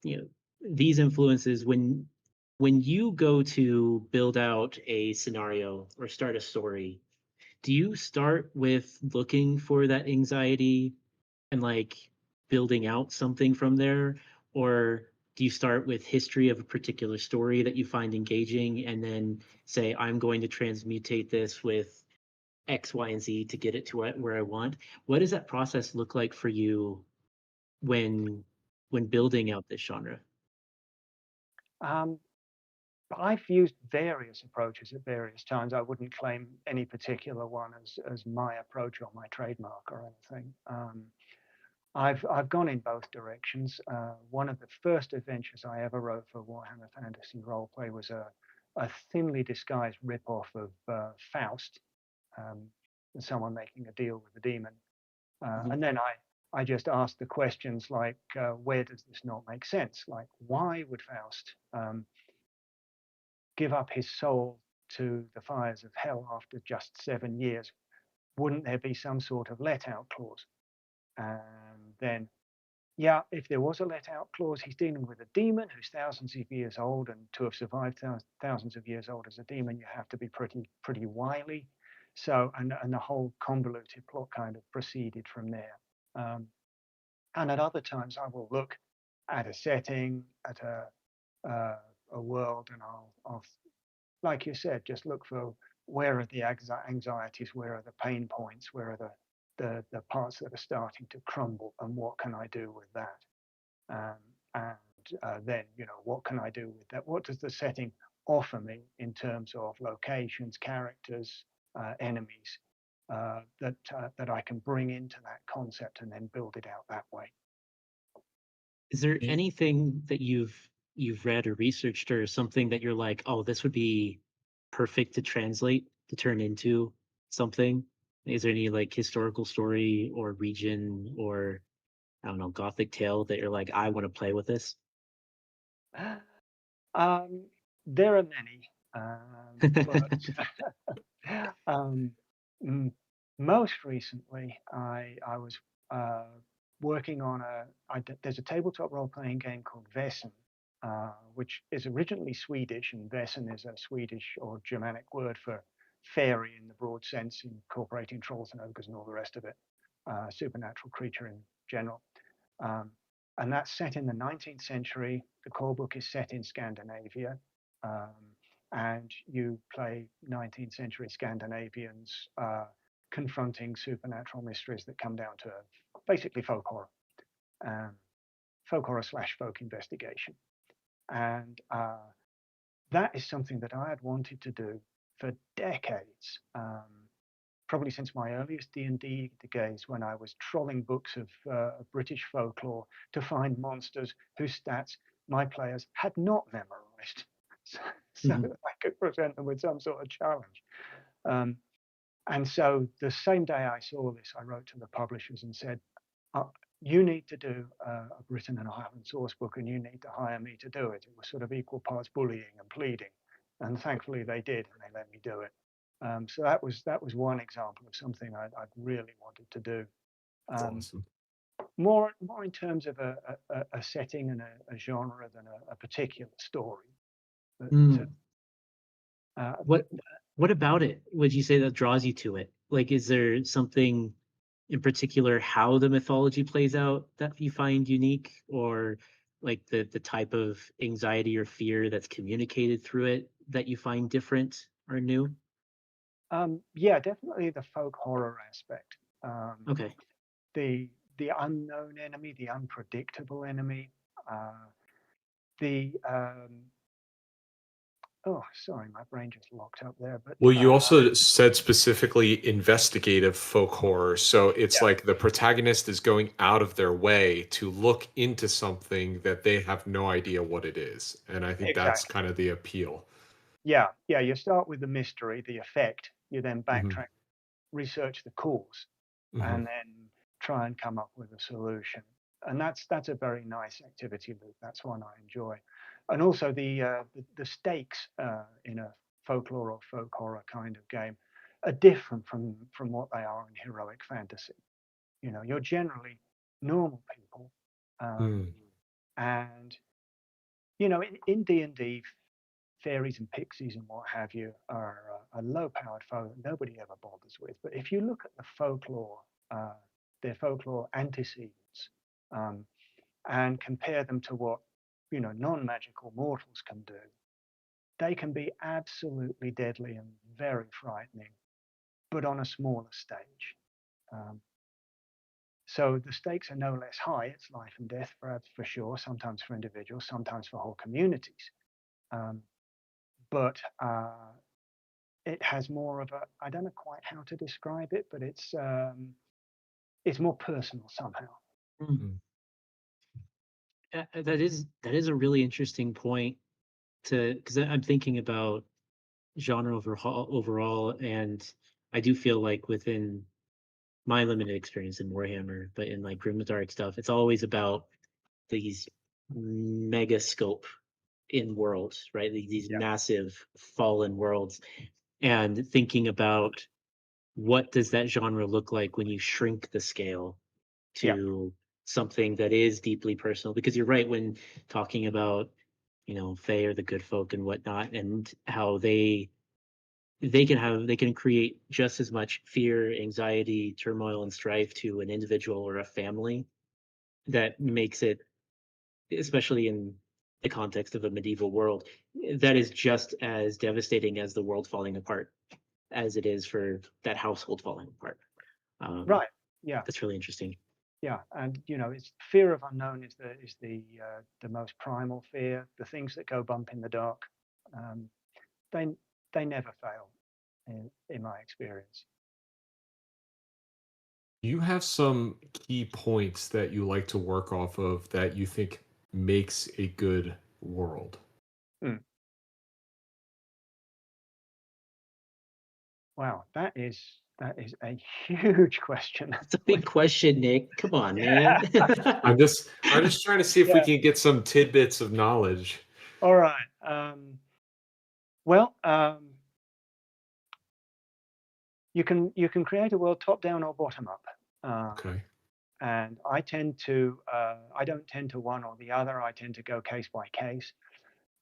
you know these influences when you go to build out a scenario or start a story, do you start with looking for that anxiety and like building out something from there, or do you start with history of a particular story that you find engaging and then say I'm going to transmutate this with X, Y, and Z to get it to where I want? What does that process look like for you when building out this genre? Um, I've used various approaches at various times. I wouldn't claim any particular one as my approach or my trademark or anything. I've gone in both directions. One of the first adventures I ever wrote for Warhammer Fantasy Roleplay was a thinly disguised rip-off of Faust, um, than someone making a deal with a demon. And then I just asked the questions like, where does this not make sense? Like, why would Faust give up his soul to the fires of hell after just 7 years? Wouldn't there be some sort of let-out clause? And then, yeah, if there was a let-out clause, he's dealing with a demon who's thousands of years old, and to have survived thousands of years old as a demon, you have to be pretty wily. So, and the whole convoluted plot kind of proceeded from there. And at other times, I will look at a setting, at a world, and I'll, like you said, just look for where are the anxieties, where are the pain points, where are the parts that are starting to crumble, and what can I do with that? And then, what can I do with that? What does the setting offer me in terms of locations, characters, enemies that I can bring into that concept and then build it out that way? Is there anything that you've read or researched or something that you're like, oh, this would be perfect to translate to turn into something? Is there any like historical story or region or I don't know, gothic tale that you're like, I want to play with this? Um, there are many, but most recently, I was working on there's a tabletop role-playing game called Väsen, which is originally Swedish, and Väsen is a Swedish or Germanic word for fairy in the broad sense, incorporating trolls and ogres and all the rest of it, supernatural creature in general. And that's set in the 19th century. The core book is set in Scandinavia. And you play 19th century Scandinavians confronting supernatural mysteries that come down to basically folk horror / folk investigation. And that is something that I had wanted to do for decades. Probably since my earliest D&D days, when I was trolling books of British folklore to find monsters whose stats my players had not memorized, so I could present them with some sort of challenge. And so the same day I saw this, I wrote to the publishers and said, you need to do a Britain and Ireland source book, and you need to hire me to do it. It was sort of equal parts bullying and pleading, and thankfully they did, and they let me do it. So that was one example of something I'd really wanted to do. That's awesome. More in terms of a setting and a genre than a particular story. But, what about it would you say that draws you to it? Like, is there something in particular how the mythology plays out that you find unique, or like the type of anxiety or fear that's communicated through it that you find different or new? Yeah, definitely the folk horror aspect. Okay. The unknown enemy, the unpredictable enemy, the oh, sorry, my brain just locked up there. But Well, you also said specifically investigative folk horror. So it's like the protagonist is going out of their way to look into something that they have no idea what it is. And I think that's exactly. kind of the appeal. Yeah. You start with the mystery, the effect. You then backtrack, research the cause, and then try and come up with a solution. And that's a very nice activity loop. That's one I enjoy. And also the stakes in a folklore or folk horror kind of game are different from what they are in heroic fantasy. You're generally normal people, and in D&D, fairies and pixies and what have you are a low-powered foe that nobody ever bothers with. But if you look at the folklore, their folklore antecedents, and compare them to what non-magical mortals can do, they can be absolutely deadly and very frightening, but on a smaller stage. So the stakes are no less high. It's life and death, for sure, sometimes for individuals, sometimes for whole communities. But it has more of I don't know quite how to describe it, but it's more personal somehow. That is a really interesting point because I'm thinking about genre overall, and I do feel like within my limited experience in Warhammer, but in like Grimdark stuff, it's always about these mega scope in worlds, right? These Yeah. massive fallen worlds, and thinking about what does that genre look like when you shrink the scale Yeah. to something that is deeply personal? Because you're right when talking about, Fae or the good folk and whatnot, and how they can create just as much fear, anxiety, turmoil, and strife to an individual or a family that makes it, especially in the context of a medieval world, that is just as devastating as the world falling apart as it is for that household falling apart. Um, Right. Yeah. that's really interesting. Yeah. And it's fear of unknown is the most primal fear. The things that go bump in the dark, um, they they never fail, in my experience. You have some key points that you like to work off of that you think makes a good world. Hmm. Wow, that is a huge question. It's a big question, Nick. Come on, man. I'm just trying to see if we Yeah. can get some tidbits of knowledge. All right. Well, you can create a world top down or bottom up. Okay. And I don't tend to one or the other. I tend to go case by case.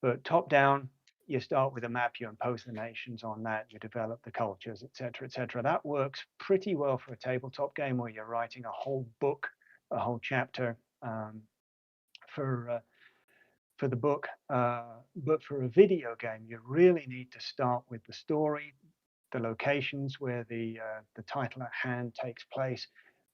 But top down, you start with a map, you impose the nations on that, you develop the cultures, etc., etc. That works pretty well for a tabletop game where you're writing a whole book, a whole chapter, for the book. But for a video game, you really need to start with the story, the locations where the title at hand takes place,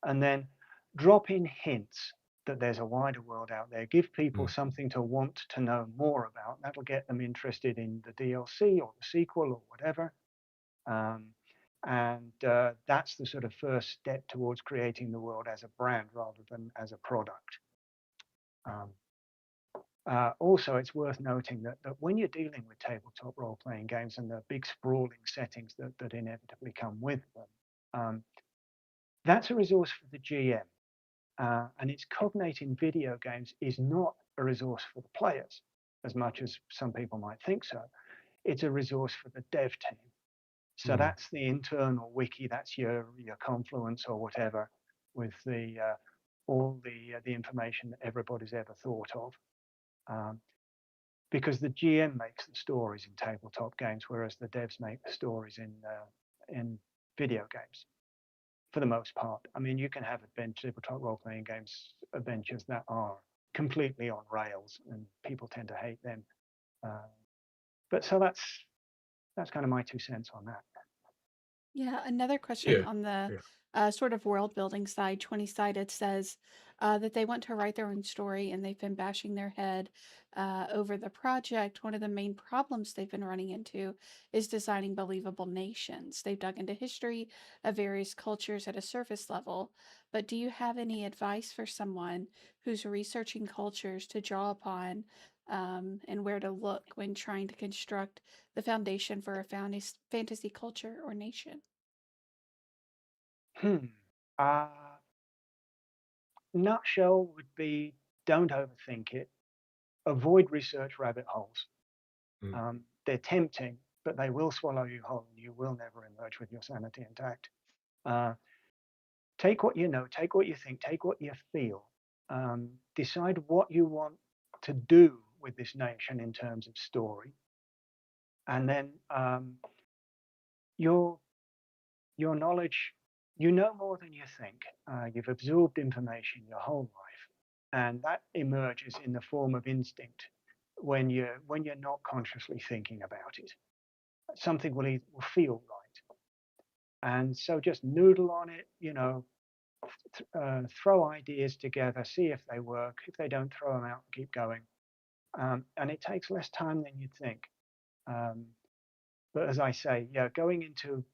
and then drop in hints that there's a wider world out there. Give people Mm. something to want to know more about. That'll get them interested in the DLC or the sequel or whatever. Um, and that's the sort of first step towards creating the world as a brand rather than as a product. Um, Also, it's worth noting that when you're dealing with tabletop role-playing games and the big sprawling settings that inevitably come with them, that's a resource for the GM. And its cognate in video games is not a resource for the players, as much as some people might think so. It's a resource for the dev team. So Mm. that's the internal wiki, that's your Confluence or whatever, with all the information that everybody's ever thought of. Because the GM makes the stories in tabletop games, whereas the devs make the stories in video games, for the most part. I mean, you can have tabletop role-playing games adventures that are completely on rails, and people tend to hate them. But so that's kind of my 2 cents on that. Yeah, another question Yeah. on the Yeah. sort of world building side, 20 sided says that they want to write their own story and they've been bashing their head over the project. One of the main problems they've been running into is designing believable nations. They've dug into history of various cultures at a surface level, but do you have any advice for someone who's researching cultures to draw upon and where to look when trying to construct the foundation for a fantasy culture or nation? Hmm. Uh, Nutshell would be, don't overthink it. Avoid research rabbit holes. Mm. They're tempting, but they will swallow you whole, and you will never emerge with your sanity intact. Uh, Take what you know, take what you think, take what you feel. Decide what you want to do with this nation in terms of story, and then your your knowledge. You know more than you think. You've absorbed information your whole life, and that emerges in the form of instinct when you're not consciously thinking about it. Something will feel right, and so just noodle on it. Throw ideas together, see if they work. If they don't, throw them out and keep going. And it takes less time than you'd think. Um, but as I say, yeah, going into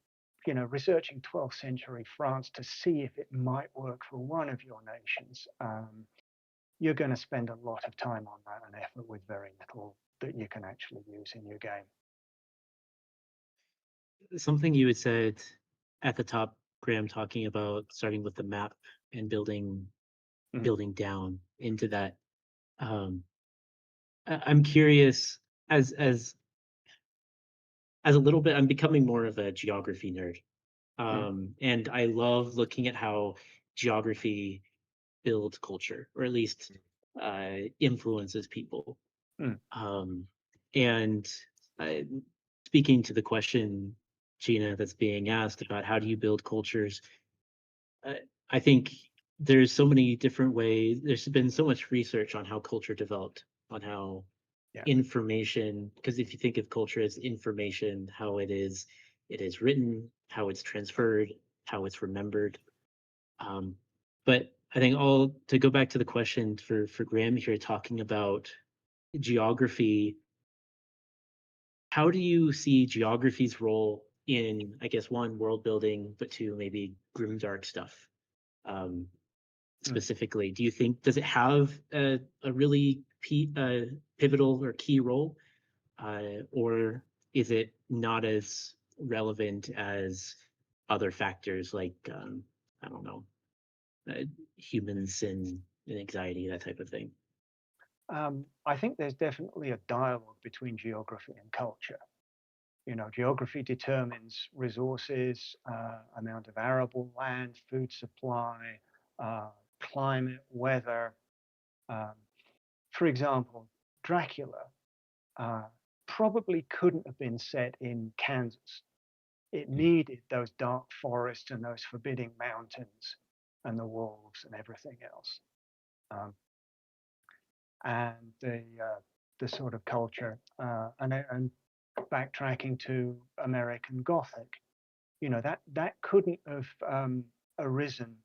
researching 12th century France to see if it might work for one of your nations, you're going to spend a lot of time on that and effort with very little that you can actually use in your game. Something you had said at the top, Graham talking about starting with the map and building Mm. building down into that. I'm curious, as a little bit, I'm becoming more of a geography nerd. And I love looking at how geography builds culture, or at least influences people. Mm. And uh, speaking to the question, Gina, that's being asked about how do you build cultures, I think there's so many different ways. There's been so much research on how culture developed, on how Yeah. information, because if you think of culture as information, how it is written, how it's transferred, how it's remembered. But I think all to go back to the question for Graham here, talking about geography, how do you see geography's role in, I guess, one, world building, but two, maybe grimdark stuff? Specifically, do you think, does it have a really pivotal or key role, or is it not as relevant as other factors like I don't know, humans and anxiety, that type of thing? I think there's definitely a dialogue between geography and culture. Geography determines resources, amount of arable land, food supply, climate, weather. Um, for example, Dracula probably couldn't have been set in Kansas. It needed those dark forests and those forbidding mountains and the wolves and everything else. And the sort of culture and backtracking to American Gothic, that couldn't have arisen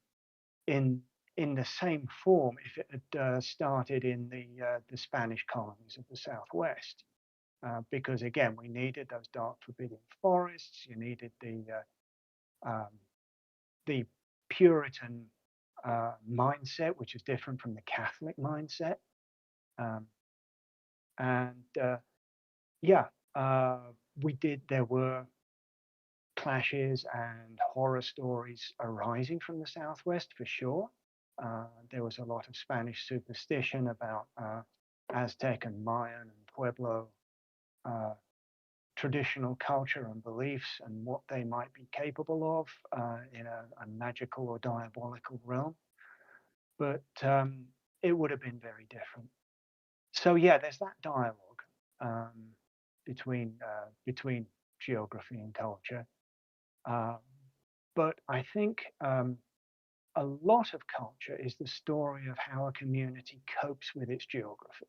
in the same form if it had started in the Spanish colonies of the Southwest, because again we needed those dark forbidding forests. You needed the Puritan mindset, which is different from the Catholic mindset, um, and yeah, we did. There were clashes and horror stories arising from the Southwest for sure. There was a lot of Spanish superstition about Aztec and Mayan and Pueblo traditional culture and beliefs and what they might be capable of in a magical or diabolical realm. But it would have been very different. So yeah, there's that dialogue between geography and culture. Um, but I think a lot of culture is the story of how a community copes with its geography.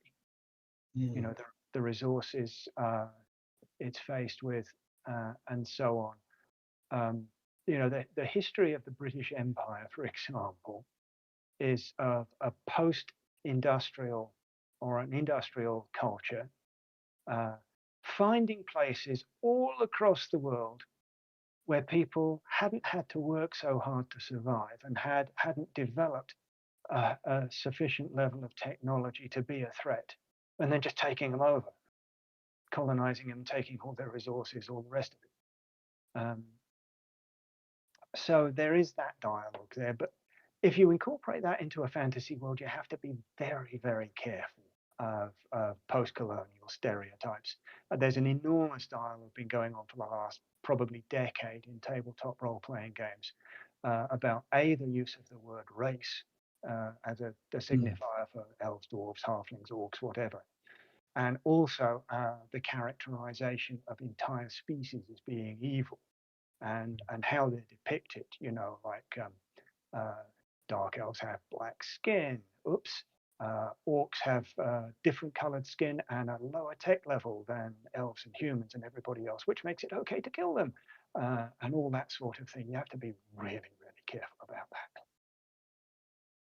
The resources it's faced with, and so on. The history of the British Empire, for example, is of a post-industrial or an industrial culture, finding places all across the world where people hadn't had to work so hard to survive and hadn't developed a sufficient level of technology to be a threat, and then just taking them over, colonizing them, taking all their resources, all the rest of it. So there is that dialogue there, but if you incorporate that into a fantasy world, you have to be very, very careful of post-colonial stereotypes. There's an enormous dialogue been going on for the last probably decade in tabletop role-playing games about the use of the word race as a signifier for elves, dwarves, halflings, orcs, whatever, and also the characterization of entire species as being evil, and how they're depicted. Like dark elves have black skin. Oops. Orcs have different colored skin and a lower tech level than elves and humans and everybody else, which makes it okay to kill them, and all that sort of thing. You have to be really, really careful about that.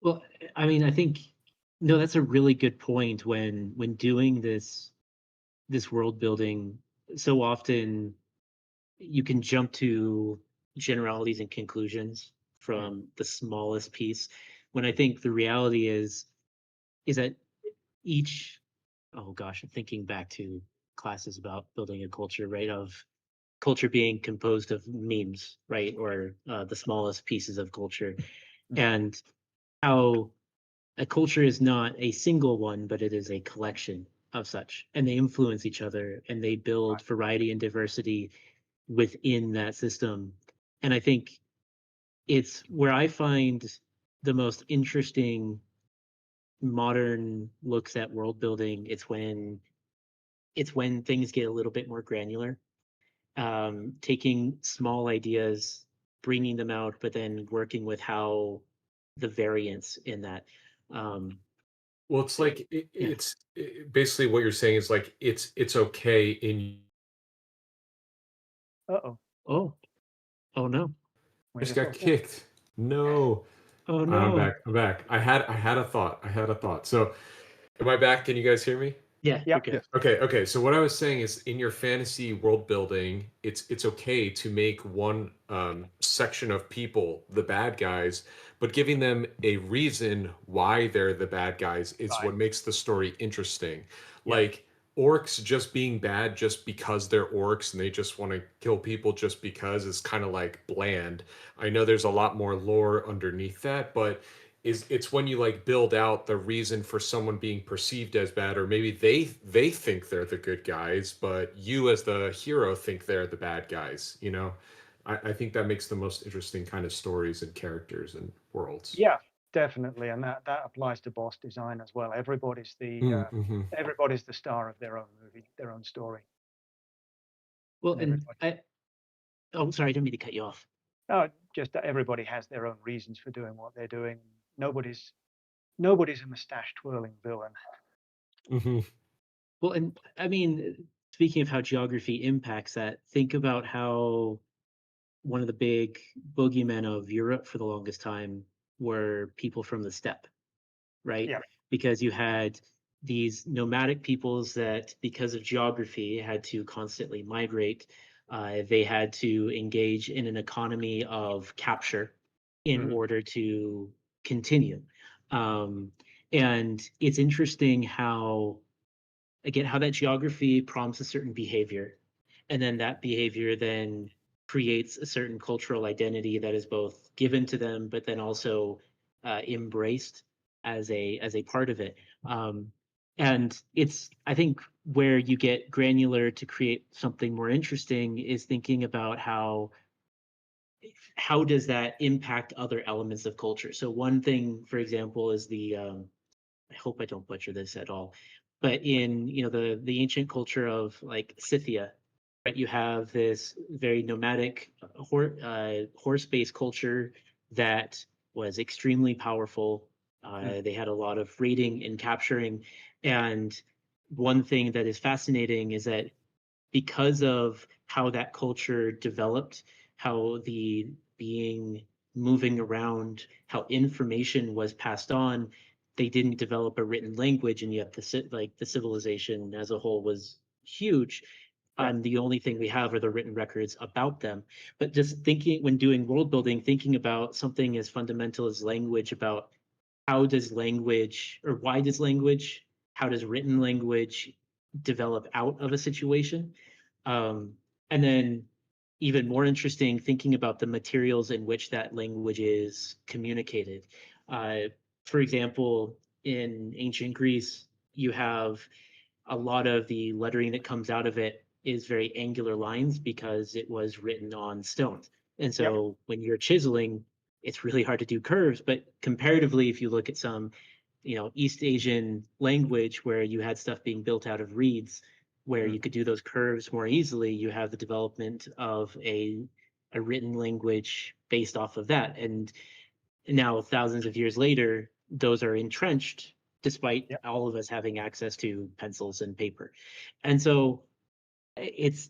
Well, I mean, I think, no, that's a really good point. When doing this world building, so often you can jump to generalities and conclusions from the smallest piece, when I think the reality is that each, oh gosh, I'm thinking back to classes about building a culture, right? Of culture being composed of memes, right? Or the smallest pieces of culture, Mhm. and how a culture is not a single one, but it is a collection of such, and they influence each other and they build Right. variety and diversity within that system. And I think it's where I find the most interesting modern looks at world building. It's when things get a little bit more granular, taking small ideas, bringing them out, but then working with how the variance in that. Um, Well, it's like yeah. basically what you're saying is like it's okay in Uh-oh, Oh, oh no. we just just got lost it. kicked. No. Oh I'm no. back. I'm back. I had a thought. So am I back? Can you guys hear me? Yeah, you're Yep. good. Yes. Okay. So what I was saying is, in your fantasy world building, it's okay to make one section of people the bad guys, but giving them a reason why they're the bad guys is Right. what makes the story interesting. Yeah. Like orcs just being bad just because they're orcs and they just want to kill people just because is kind of like bland. I know there's a lot more lore underneath that, but it's when you like build out the reason for someone being perceived as bad, or maybe they think they're the good guys but you as the hero think they're the bad guys, you know. I think that makes the most interesting kind of stories and characters and worlds. Yeah, definitely, and that applies to boss design as well. Mm-hmm. Everybody's the star of their own movie, their own story, Well, and and everybody. oh, sorry, I didn't mean to cut you off. No, just that everybody has their own reasons for doing what they're doing. Nobody's a mustache twirling villain. Mm-hmm. Well, and I mean, speaking of how geography impacts that, think about how one of the big boogeymen of Europe for the longest time were people from the steppe, right? Yeah. Because you had these nomadic peoples that, because of geography, had to constantly migrate. They had to engage in an economy of capture in Mhm. order to continue. Um, and it's interesting how, again, how that geography prompts a certain behavior, and then that behavior then creates a certain cultural identity that is both given to them but then also embraced as a part of it. And it's, I think, where you get granular to create something more interesting is thinking about how does that impact other elements of culture. So one thing, for example, is the I hope I don't butcher this at all, but in, the ancient culture of like Scythia, right? You have this very nomadic horse-based culture that was extremely powerful. Mm. They had a lot of raiding and capturing, and one thing that is fascinating is that because of how that culture developed, how the being moving around, how information was passed on, they didn't develop a written language, and yet the civilization as a whole was huge. Yeah. And the only thing we have are the written records about them. But just thinking when doing world building, thinking about something as fundamental as language, about how does language, or why does language, how does written language develop out of a situation? Um, and then even more interesting, thinking about the materials in which that language is communicated. Uh, for example, in ancient Greece, you have a lot of the lettering that comes out of it is very angular lines because it was written on stone. And Yep. so when you're chiseling, it's really hard to do curves. But comparatively, if you look at some, East Asian language where you had stuff being built out of reeds, where Mm. you could do those curves more easily, you have the development of a written language based off of that. And now, thousands of years later, those are entrenched despite Yep. all of us having access to pencils and paper. And so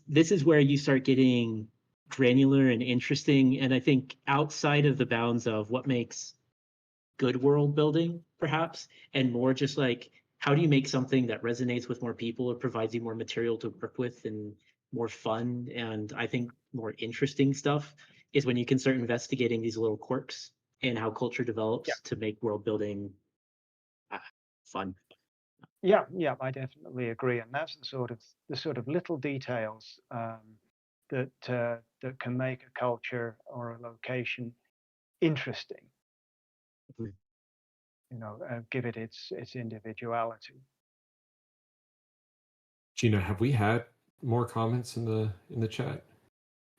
this is where you start getting granular and interesting. And I think outside of the bounds of what makes good world building, perhaps, and more just like how do you make something that resonates with more people or provides you more material to work with and more fun and I think more interesting stuff is when you can start investigating these little quirks and how culture Yeah. develops to make world building fun. Yeah. I definitely agree, and that's the sort of little details that can make a culture or a location interesting. Mhm. Give it its individuality. Gina, have we had more comments in the chat?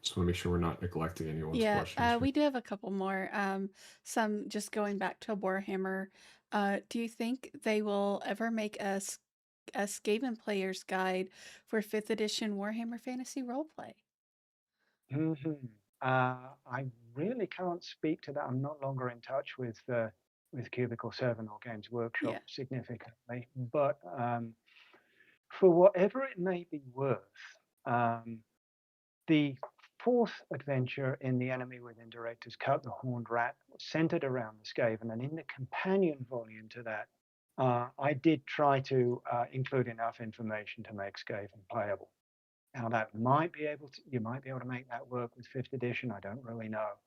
Just want to make sure we're not neglecting anyone's Yeah, questions here. we do have a couple more. Some just going back to Warhammer. Do you think they will ever make a Skaven player's guide for 5th edition Warhammer Fantasy Roleplay? Mhm. I really can't speak to that. I'm no longer in touch with Cubicle 7 or Games Workshop Yeah. significantly, but for whatever it may be worth, the fourth adventure in The Enemy Within Director's Cut, The Horned Rat, was centered around the Skaven, and in the companion volume to that, I did try to include enough information to make Skaven playable. Now that might be able to, you might be able to make that work with 5th edition. I don't really know,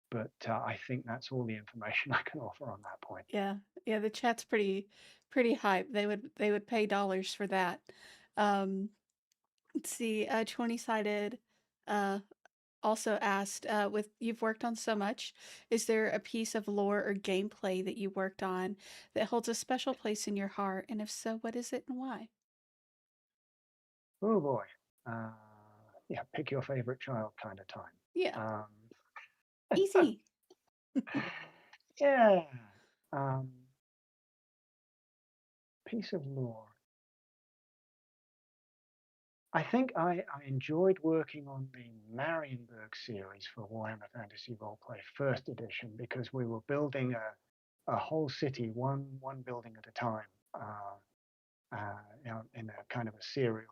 but I think that's all the information I can offer on that point. Yeah. Yeah, the chat's pretty hype. They would pay dollars for that. Let's see, 20-sided also asked, with you've worked on so much, is there a piece of lore or gameplay that you worked on that holds a special place in your heart? And if so, what is it and why? Oh boy, yeah, pick your favorite child kind of time. Yeah, Um, easy. yeah, um, piece of lore. I think I enjoyed working on the Marienburg series for Warhammer Fantasy Roleplay First Edition because we were building a whole city, one building at a time, in a kind of a serial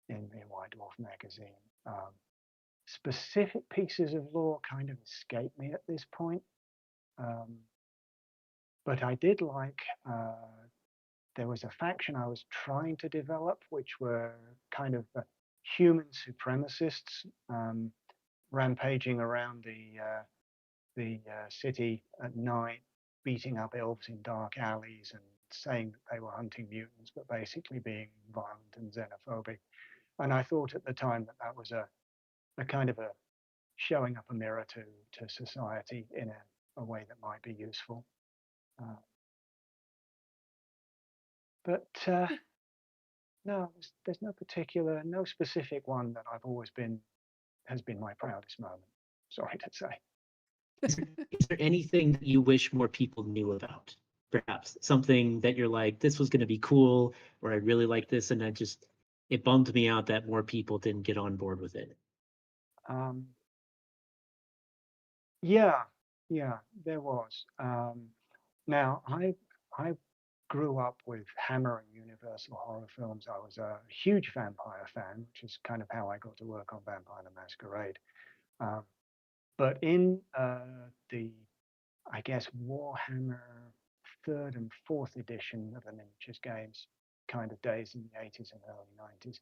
in White Dwarf magazine. Specific pieces of lore kind of escape me at this point, but I did like. There was a faction I was trying to develop, which were kind of human supremacists rampaging around the city at night, beating up elves in dark alleys and saying that they were hunting mutants, but basically being violent and xenophobic. And I thought at the time that that was a kind of a showing up a mirror to society in a way that might be useful. Uh, but no, there's no specific one that I've always has been my proudest moment. Sorry to say. Is there anything that you wish more people knew about? Perhaps something that you're like, this was going to be cool, or I really like this, and it bummed me out that more people didn't get on board with it. Um, yeah, yeah, there was. Now I grew up with Hammer and Universal horror films. I was a huge vampire fan, which is kind of how I got to work on Vampire the Masquerade. Um, but in the, I guess, Warhammer third and fourth edition of the miniatures games kind of days in the 80s and early 90s,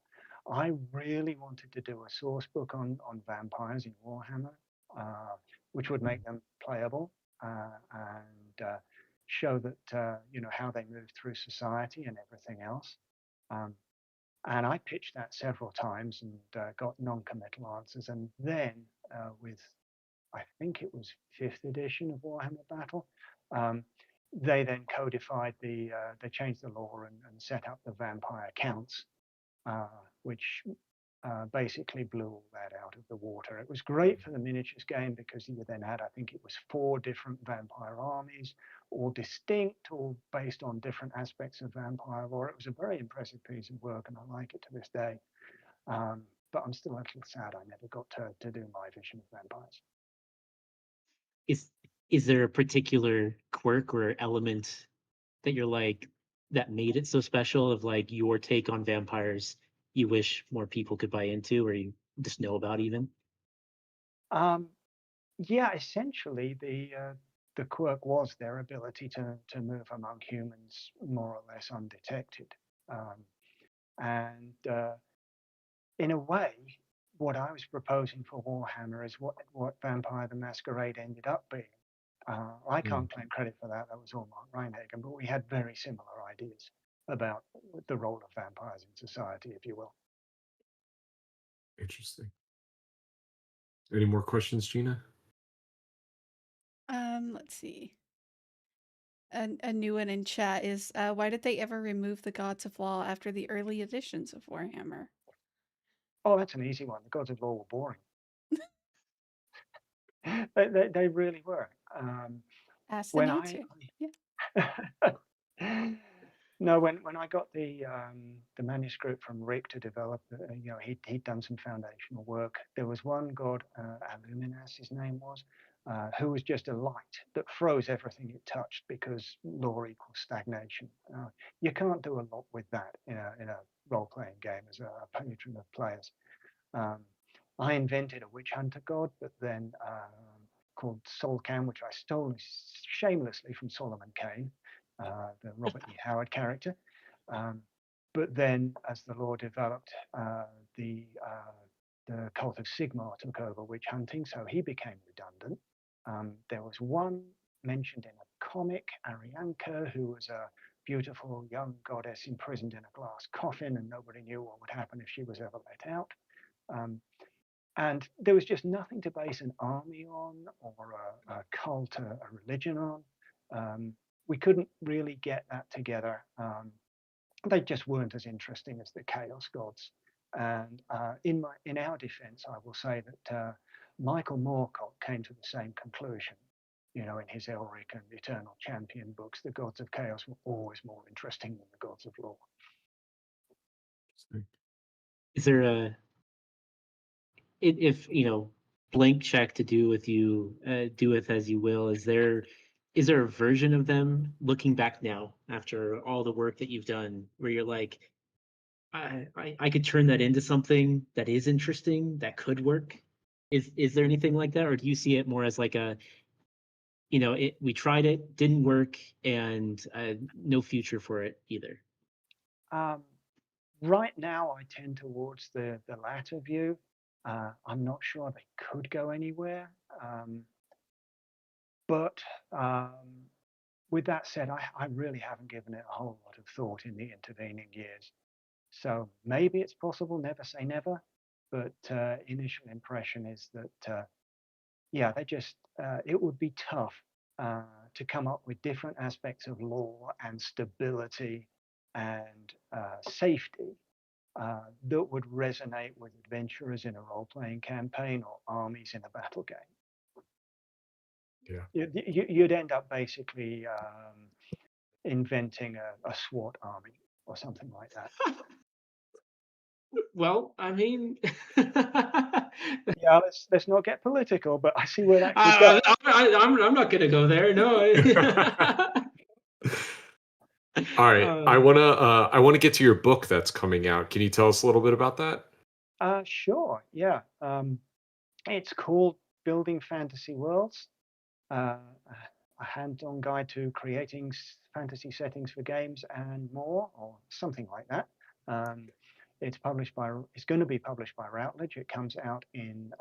I really wanted to do a source book on vampires in Warhammer, which would make them playable and show that how they move through society and everything else. Um, and I pitched that several times and got non-committal answers. And then with I think it was 5th edition of Warhammer Battle. They then codified they changed the law and set up the vampire counts, which basically blew all that out of the water. It was great for the miniatures game because you then had, I think it was 4 different vampire armies, all distinct, all based on different aspects of vampire lore. It was a very impressive piece of work, and I like it to this day. But I'm still a little sad I never got to do my vision of vampires. Is there a particular quirk or element that you're like that made it so special of like your take on vampires you wish more people could buy into or you just know about even? Um, yeah, essentially the quirk was their ability to move among humans more or less undetected, and in a way, what I was proposing for Warhammer is what Vampire the Masquerade ended up being. I can't claim credit for that. That was all Mark Reinhagen, but we had very similar ideas about the role of vampires in society, if you will. Interesting. Any more questions, Gina? Let's see. A new one in chat is why did they ever remove the Gods of Law after the early editions of Warhammer? Oh, that's an easy one. The Gods of Law were boring. They really were. Ask then When answer. Yeah. No, when I got the manuscript from Rick to develop, he'd done some foundational work. There was one god, Illuminas, his name was, who was just a light that froze everything it touched because law equals stagnation. You can't do a lot with that in a role-playing game as a patron of players. I invented a witch hunter god, but then called Solcam, which I stole shamelessly from Solomon Kane, the Robert E. Howard character. But then, as the lore developed, the cult of Sigmar took over witch hunting, so he became redundant. There was one mentioned in a comic, Arianka, who was a beautiful young goddess imprisoned in a glass coffin, and nobody knew what would happen if she was ever let out. And there was just nothing to base an army on, or a cult, a religion on. We couldn't really get that together. They just weren't as interesting as the Chaos Gods. And in our defense, I will say that Michael Moorcock came to the same conclusion. In his Elric and Eternal Champion books, the Gods of Chaos were always more interesting than the Gods of Law. Is there a if blank check to do with you, do with as you will? Is there a version of them looking back now after all the work that you've done where you're like, I could turn that into something that is interesting, that could work? Is there anything like that, or do you see it more as like a, we tried it, didn't work, and no future for it either? Right now, I tend towards the latter view. I'm not sure they could go anywhere. But with that said, I really haven't given it a whole lot of thought in the intervening years. So maybe it's possible, never say never. But initial impression is that, it would be tough to come up with different aspects of law and stability and safety that would resonate with adventurers in a role-playing campaign or armies in a battle game. Yeah. You'd end up basically inventing a SWAT army or something like that. Well, I mean, Yeah, let's not get political, but I see where that could go. I'm not gonna go there. No. All right. I wanna get to your book that's coming out. Can you tell us a little bit about that? Sure. Yeah. It's called Building Fantasy Worlds. A hands-on guide to creating fantasy settings for games and more, or something like that. It's going to be published by Routledge. It comes out in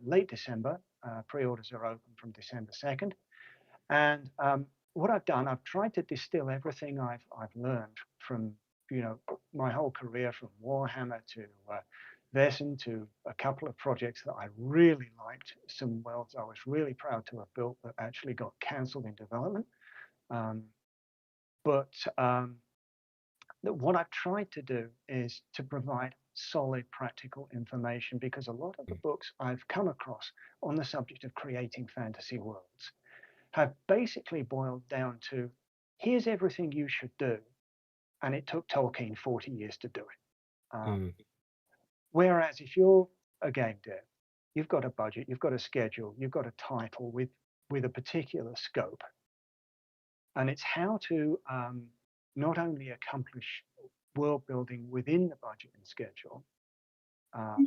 late December. Pre-orders are open from December 2nd. And what I've done, I've tried to distill everything I've learned from my whole career, from Warhammer to Vesen, to a couple of projects that I really liked, some worlds I was really proud to have built that actually got cancelled in development. What I've tried to do is to provide solid practical information, because a lot of the books I've come across on the subject of creating fantasy worlds have basically boiled down to, here's everything you should do, and it took Tolkien 40 years to do it. Whereas if you're a game dev, you've got a budget, you've got a schedule, you've got a title with a particular scope, and it's how to not only accomplish world building within the budget and schedule,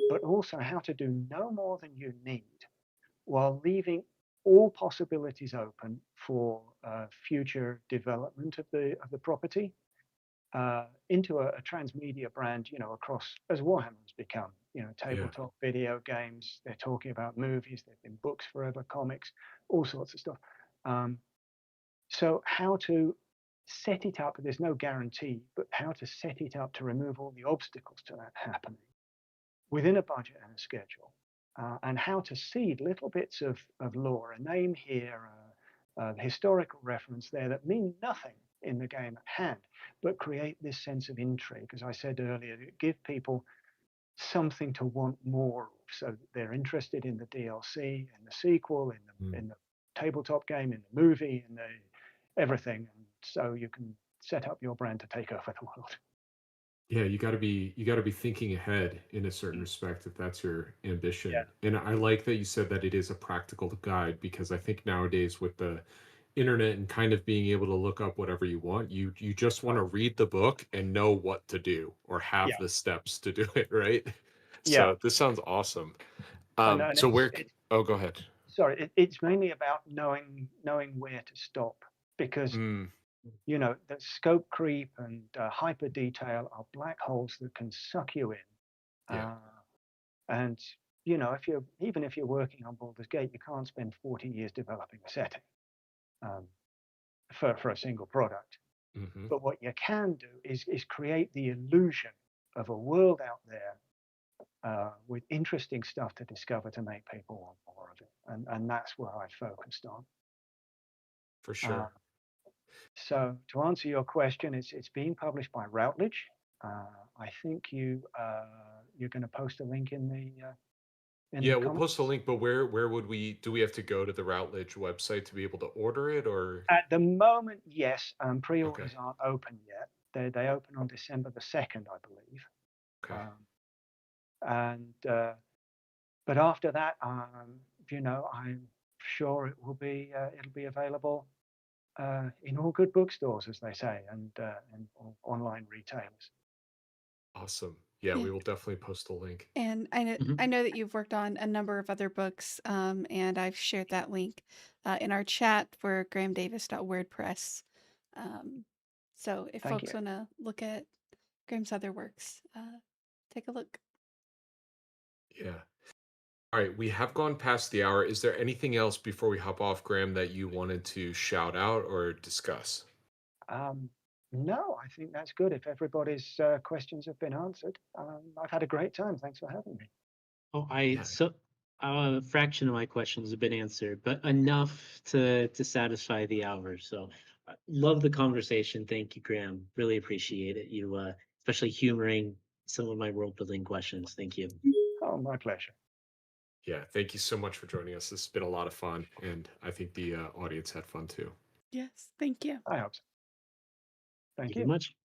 but also how to do no more than you need, while leaving all possibilities open for future development of the property into a transmedia brand, across, as Warhammer's become, tabletop video games. They're talking about movies. There've been books forever, comics, all sorts of stuff. So how to set it up, there's no guarantee, but how to set it up to remove all the obstacles to that happening within a budget and a schedule, and how to seed little bits of lore, a name here, a historical reference there that mean nothing in the game at hand, but create this sense of intrigue. As I said earlier, give people something to want more of, so that they're interested in the DLC, in the sequel, in the tabletop game, in the movie, in the everything, and so you can set up your brand to take over the world. Yeah, you got to be thinking ahead in a certain respect if that's your ambition. Yeah. And I like that you said that it is a practical guide, because I think nowadays with the internet and kind of being able to look up whatever you want, you just want to read the book and know what to do or have Yeah. the steps to do it, right? Yeah. So this sounds awesome. And So it's oh, go ahead. sorry, it's mainly about knowing where to stop, because you know the scope creep and hyper detail are black holes that can suck you in. Yeah. And you know, even if you're working on Baldur's Gate, you can't spend 40 years developing a setting for a single product. Mhm. But what you can do is create the illusion of a world out there with interesting stuff to discover to make people want more of it. And that's where I focused on. For sure. So to answer your question, it's being published by Routledge. I think you're going to post a link in the Yeah, we'll comments. post a link, but where would do we have to go to the Routledge website to be able to order it, or? At the moment, yes. Pre-orders Okay. aren't open yet. They open on December the 2nd, I believe. Okay. But after that, you know, I'm sure it'll be available in all good bookstores, as they say, and online retailers. Awesome. Yeah, Yeah. we will definitely post the link. And I know that you've worked on a number of other books, and I've shared that link in our chat for grahamdavis.wordpress. So if Thank folks you. want to look at Graham's other works, take a look. Yeah. All right, we have gone past the hour. Is there anything else before we hop off, Graham, that you wanted to shout out or discuss? No, I think that's good. If everybody's questions have been answered, I've had a great time. Thanks for having me. Oh, Yeah. so a fraction of my questions have been answered, but enough to satisfy the hour. So love the conversation. Thank you, Graham. Really appreciate it. You especially humoring some of my world building questions. Thank you. Oh, my pleasure. Yeah, thank you so much for joining us. This has been a lot of fun, and I think the audience had fun too. Yes, thank you. I hope so. Thank Thank you you. much.